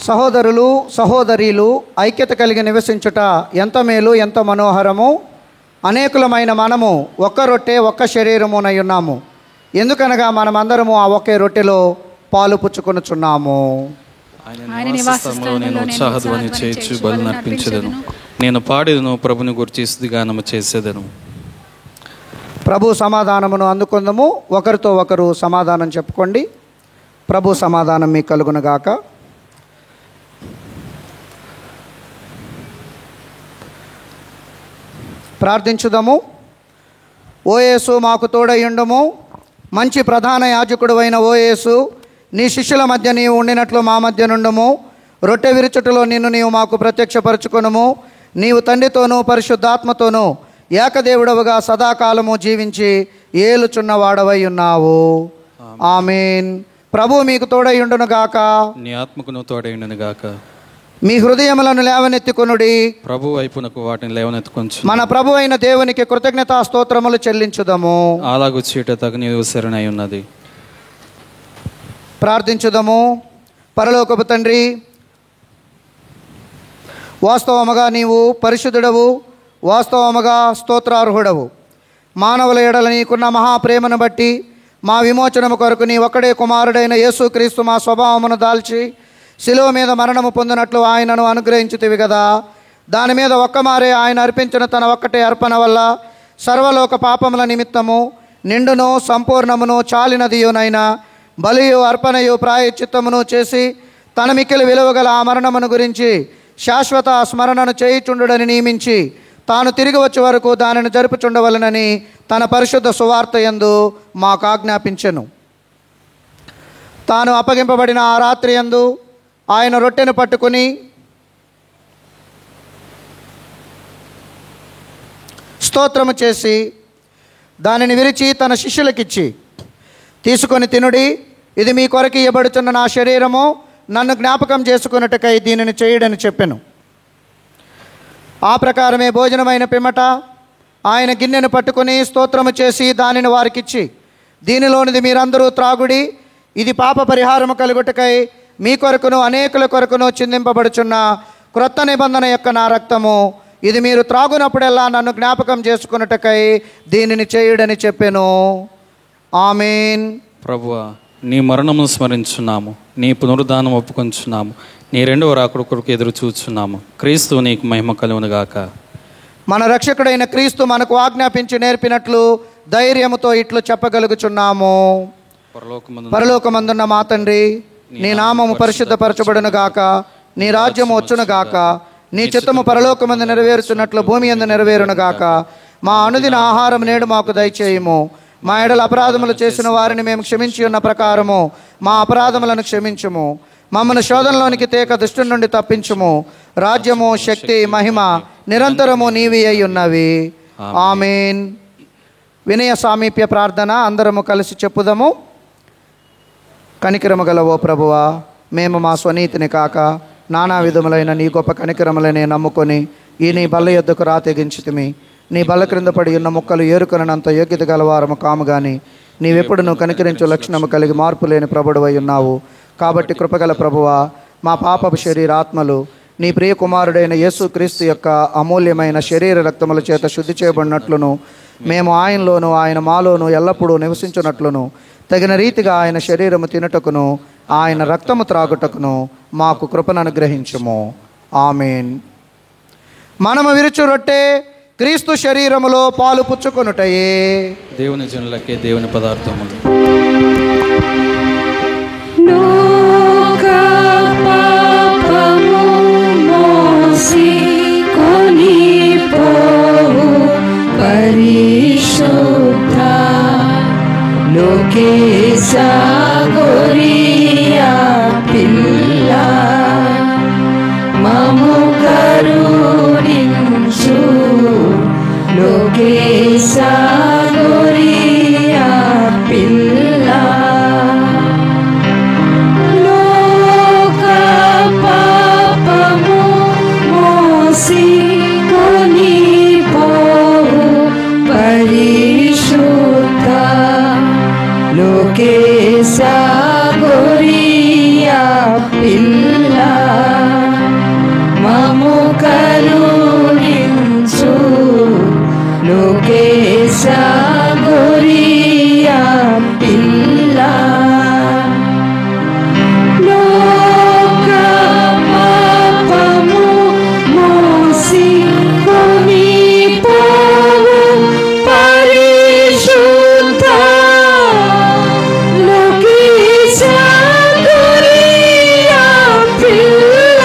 సహోదరులు సహోదరీలు ఐక్యత కలిగి నివసించుట ఎంత మేలు, ఎంత మనోహరము. అనేకులమైన మనము ఒక్క రొట్టె ఒక్క శరీరమునై ఉన్నాము. ఎందుకనగా మనమందరము ఆ ఒకే రొట్టెలో పాలు పుచ్చుకొనుచున్నాము. ఆయన నివాస స్థలములో నేను ఉత్సాహధ్వని చేయించు బలు నర్పించెదను. నేను పాడేదను, ప్రభుని గురించి స్తుతిగానము చేసేదను. ప్రభు సమాధానమును అందుకొందము. ఒకరితో ఒకరు సమాధానం చెప్పుకోండి. ప్రభు సమాధానం మీకు కలుగునుగాక. ప్రార్థించుదాము. ఓ యేసు, మాకు తోడయుండుము. మంచి ప్రధాన యాజకుడు అయిన ఓ యేసు, నీ శిష్యుల మధ్య నీవు ఉండినట్లు మా మధ్య నుండుము. రొట్టె విరుచుటలో నిన్ను నీవు మాకు ప్రత్యక్షపరచుకొనుము. నీవు తండ్రితోనూ పరిశుద్ధాత్మతోనూ ఏకదేవుడవుగా సదాకాలము జీవించి ఏలుచున్నవాడవై ఉన్నావు. ఆమేన్. ప్రభు మీకు తోడయుండును గాక. నీ ఆత్మకును తోడయుండును గాక. మీ హృదయములను లేవనెత్తుకొనుడి. ప్రభు వైపునకు వాటిని లేవనెత్తుకొంచు. మన ప్రభు అయిన దేవునికి కృతజ్ఞతా స్తోత్రములు చెల్లించుదము. అలాగు చీట తగిన శరణై ఉన్నది. ప్రార్థించుదము. పరలోకపు తండ్రి, వాస్తవముగా నీవు పరిశుద్ధుడవు, వాస్తవముగా స్తోత్రార్హుడవు. మానవుల ఎడల నీకున్న మహాప్రేమను బట్టి మా విమోచనము కొరకు నీ ఒక్కడే కుమారుడైన యేసుక్రీస్తు మా స్వభావమును దాల్చి శిలువ మీద మరణము పొందినట్లు ఆయనను అనుగ్రహించితివి కదా. దాని మీద ఒక్కమారే ఆయన అర్పించిన తన ఒక్కటే అర్పణ వల్ల సర్వలోక పాపముల నిమిత్తము నిండును సంపూర్ణమును చాలినదియునైనా బలియు అర్పణయు ప్రాయశ్చిత్తమును చేసి తన మిక్కిలి విలువగల ఆ మరణమును గురించి శాశ్వత స్మరణను చేయుచుండుడని నియమించి తాను తిరిగి వచ్చే వరకు దానిని జరుపుచుండవలనని తన పరిశుద్ధ సువార్త యందు మాకు ఆజ్ఞాపించెను. తాను అప్పగింపబడిన ఆ రాత్రి యందు ఆయన రొట్టెను పట్టుకుని స్తోత్రము చేసి దానిని విరిచి తన శిష్యులకిచ్చి, తీసుకొని తినుడి, ఇది మీ కొరకు ఇవ్వబడుతున్న నా శరీరము, నన్ను జ్ఞాపకం చేసుకున్నట్టుకై దీనిని చేయుడని చెప్పెను. ఆ ప్రకారమే భోజనమైన పిమ్మట ఆయన గిన్నెను పట్టుకుని స్తోత్రము చేసి దానిని వారికిచ్చి, దీనిలోనిది మీరందరూ త్రాగుడి, ఇది పాప పరిహారము కలుగుటకై మీ కొరకును అనేకుల కొరకును చిందింపబడుచున్న క్రొత్త నిబంధన యొక్క నా రక్తము, ఇది మీరు త్రాగునప్పుడెల్లా నన్ను జ్ఞాపకం చేసుకున్నట్టుకై దీనిని చేయుడని చెప్పెను. ఆమేన్. ప్రభువా, నీ మరణమును స్మరించున్నాము, నీ పునరుద్ధానం ఒప్పుకొంచున్నాము, నీ రెండవ రాకడ కొరకు ఎదురు చూచున్నాము. క్రీస్తు నీకు మహిమ కలుగునుగాక. మన రక్షకుడైన క్రీస్తు మనకు ఆజ్ఞాపించి నేర్పినట్లు ధైర్యముతో ఇట్లు చెప్పగలుగుచున్నాము. పరలోకమందున్న మా తండ్రి, నీ నామము పరిశుద్ధపరచబడునుగాక, నీ రాజ్యము వచ్చునుగాక, నీ చిత్తము పరలోకమందు నెరవేరుచున్నట్లు భూమి యందు నెరవేరునుగాక. మా అనుదిన ఆహారం నేడు మాకు దయచేయము. మా ఎడల అపరాధములు చేసిన వారిని మేము క్షమించి ఉన్న ప్రకారము మా అపరాధములను క్షమించుము. మమ్మల్ని శోధనలోనికి తేక దుష్టుని నుండి తప్పించుము. రాజ్యము, శక్తి, మహిమ నిరంతరము నీవి అయి ఉన్నవి. ఆమేన్. వినయ సామీప్య ప్రార్థన అందరము కలిసి చెప్పుదము. కనికరము గల ఓ ప్రభువా, మేము మా స్వనీతిని కాక నానా విధములైన నీ గొప్ప కనికరములనే నమ్ముకొని ఈ నీ బల్ల యొద్దకు రాతెగించితిమి. నీ బల్ల క్రింద పడి ఉన్న ముక్కలు ఏరుకొనంత యోగ్యత గలవారము కాము గాని నీవెప్పుడు నువ్వు కనికరించు లక్షణము కలిగి మార్పు లేని ప్రభుడవై ఉన్నావు. కాబట్టి కృపగల ప్రభువా, మా పాపపు శరీరాత్మలు నీ ప్రియ కుమారుడైన యేసుక్రీస్తు యొక్క అమూల్యమైన శరీర రక్తముల చేత శుద్ధి చేయబడినట్లును మేము ఆయనలోను ఆయన మాలోను ఎల్లప్పుడూ నివసించున్నట్లును తగిన రీతిగా ఆయన శరీరము తినుటకును ఆయన రక్తము త్రాగుటకును మాకు కృపను అనుగ్రహించుము. ఆమేన్. మనము విరుచు రొట్టె క్రీస్తు శరీరములో పాలు పుచ్చుకొనుటయే. దేవుని జనులకే దేవుని పదార్థములు. లోక పాపము మోసికొని పోవు పరిశుద్ధ లోకేశ గోరియా పిల్ల మము కరుణించు లోకేశ గోరియా పిల్ల లోక పాపము మోసికొని పోవు పరిశుద్ధ లోకేశ గోరియా పిల్ల మము కరుణించు లోకేశ గోరియా పిల్ల లోక పాపము మోసికొని పోవు పరిశుద్ధ లోకేశ గోరియా పిల్ల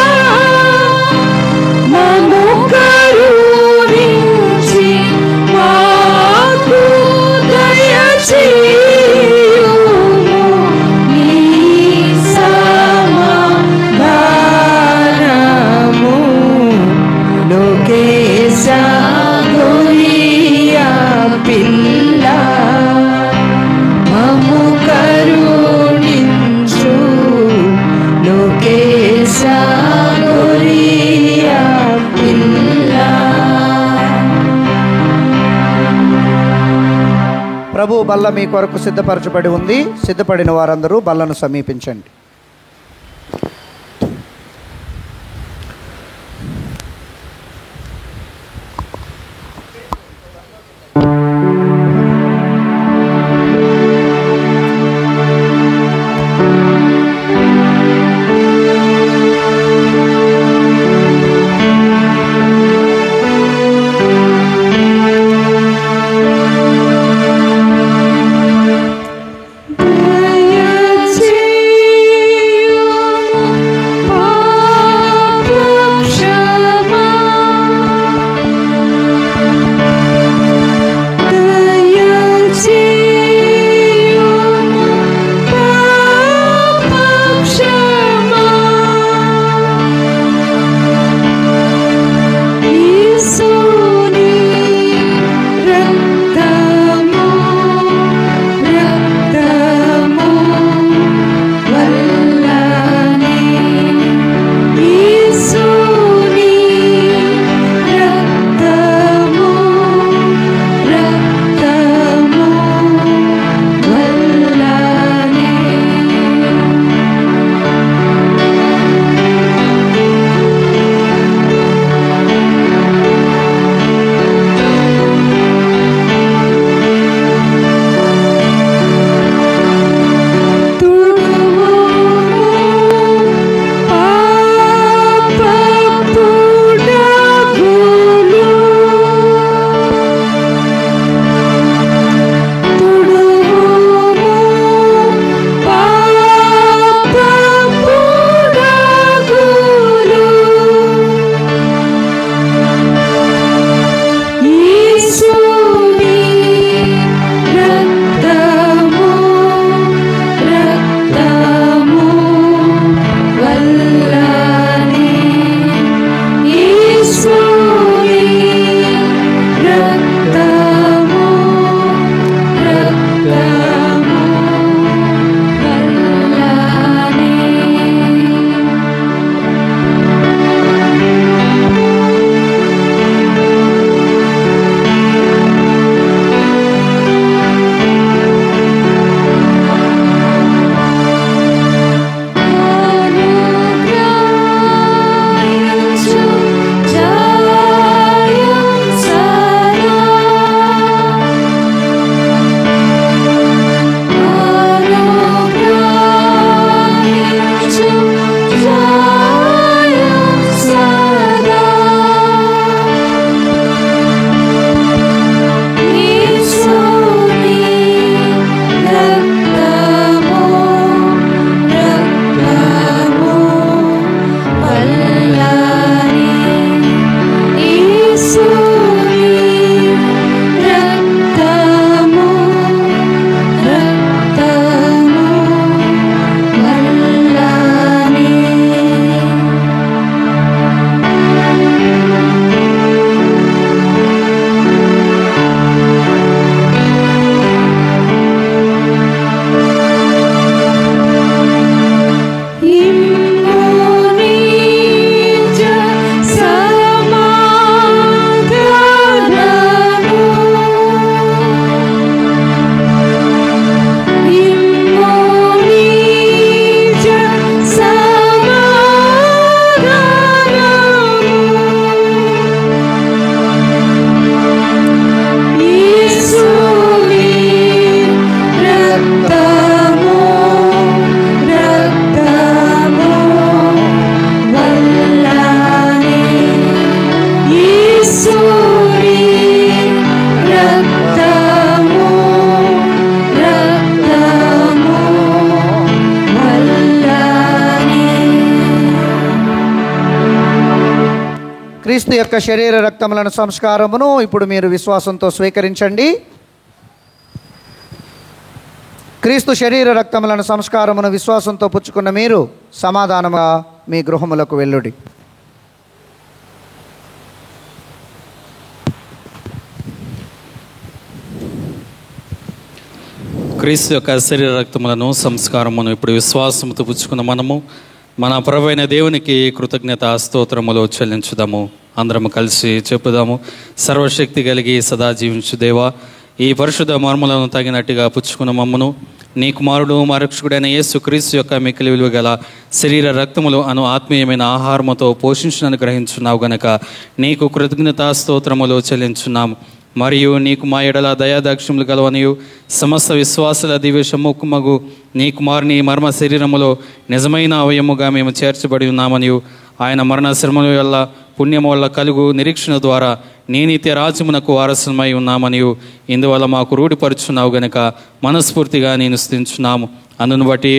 మము కరుణించి మాకు దయచేయుము. నీ సమాధానము లోకేశ గోరియా పిల్ల మము కరుణించు లోకేశ గోరియా పిల్ల. ప్రభు బల్ల మీ కొరకు సిద్ధపరచబడి ఉంది. సిద్ధపడిన వారందరూ బల్లను సమీపించండి. క్రీస్తు యొక్క శరీర రక్తములను సంస్కారమును ఇప్పుడు మీరు విశ్వాసంతో స్వీకరించండి. క్రీస్తు శరీర రక్తములను సంస్కారమును విశ్వాసంతో పుచ్చుకున్న మీరు సమాధానముగా మీ గృహములకు వెళ్ళుడి. క్రీస్తు యొక్క శరీర రక్తములను సంస్కారమును ఇప్పుడు విశ్వాసముతో పుచ్చుకున్న మనము మన ప్రభువైన దేవునికి కృతజ్ఞత స్తోత్రములు చెల్లించుదాము. అందరము కలిసి చెప్పుదాము. సర్వశక్తి కలిగి సదా జీవించు దేవా, ఈ పరిశుద్ధ మర్మలను తగినట్టుగా పుచ్చుకున్న మమ్మను నీ కుమారుడు మా రక్షకుడైన యేసు క్రీస్తు యొక్క మిక్కిలి విలువ గల శరీర రక్తములు అను ఆత్మీయమైన ఆహారముతో పోషించునని గ్రహించున్నావు గనక నీకు కృతజ్ఞతా స్తోత్రములు చెల్లించున్నాము. మరియు నీకు మా ఎడల దయాదాక్షములు గలవనియు సమస్త విశ్వాసుల దివ్యమగు నీ కుమారుని మర్మ శరీరములో నిజమైన అవయముగా మేము చేర్చబడి ఉన్నామనియు ఆయన మరణ శ్రమల వల్ల పుణ్యము వల్ల కలుగు నిరీక్షణ ద్వారా నీ నిత్య రాజ్యమునకు వారసులమై ఉన్నామనియు ఇందువల్ల మాకు రూఢిపరుచున్నావు గనక మనస్ఫూర్తిగా నేను స్తుతించున్నాము. అందును బట్టి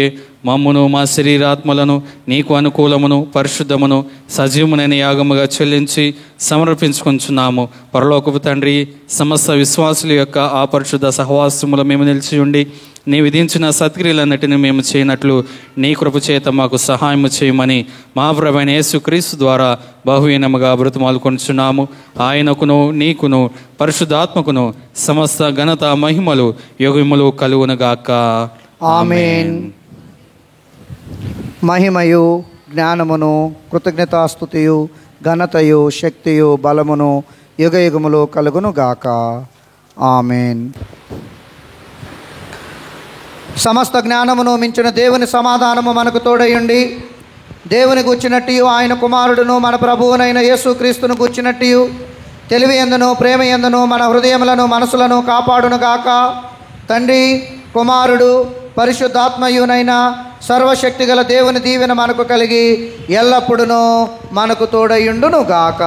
మమ్మును మా శరీరాత్మలను నీకు అనుకూలమును పరిశుద్ధమును సజీవమునైన యాగముగా చెల్లించి సమర్పించుకొంచున్నాము. పరలోకపు తండ్రి, సమస్త విశ్వాసుల యొక్క ఆ పరిశుద్ధ సహవాసములో మేము నిలిచి ఉండి నీ విధించిన సత్క్రియలన్నిటిని మేము చేయనట్లు నీ కృప చేత మాకు సహాయము చేయమని మా ప్రభువైన యేసు క్రీస్తు ద్వారా బహుహీనముగా బ్రతిమాలుకొంచున్నాము. ఆయనకును నీకును పరిశుద్ధాత్మకును సమస్త ఘనత మహిమలు యుగములు కలుగునుగాక. ఆమేన్. మహిమయు జ్ఞానమును కృతజ్ఞతాస్తుతియు ఘనతయు శక్తియు బలమును యుగయుగములు కలుగునుగాక. ఆమేన్. సమస్త జ్ఞానమును మించిన దేవుని సమాధానము మనకు తోడయుండి దేవుని గూర్చినట్టు ఆయన కుమారుడును మన ప్రభువునైన యేసుక్రీస్తును గూర్చినట్టు తెలివి ఎందును ప్రేమ ఎందును మన హృదయములను మనసులను కాపాడునుగాక. తండ్రి, కుమారుడు, పరిశుద్ధాత్మయునైన సర్వశక్తి గల దేవుని దీవెన మనకు కలిగి ఎల్లప్పుడూ మనకు తోడయుండునుగాక.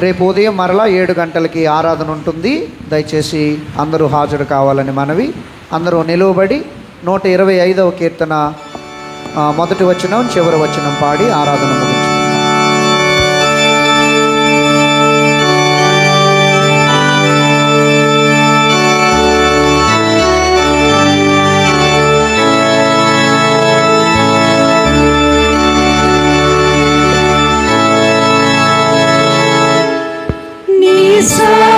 రేపు ఉదయం మరలా 7 గంటలకి ఆరాధన ఉంటుంది. దయచేసి అందరూ హాజరు కావాలని మనవి. అందరూ నిలువబడి 125వ కీర్తన మొదటి వచనం చివరి వచనం పాడి ఆరాధన ముగించుకుందాం. Nisa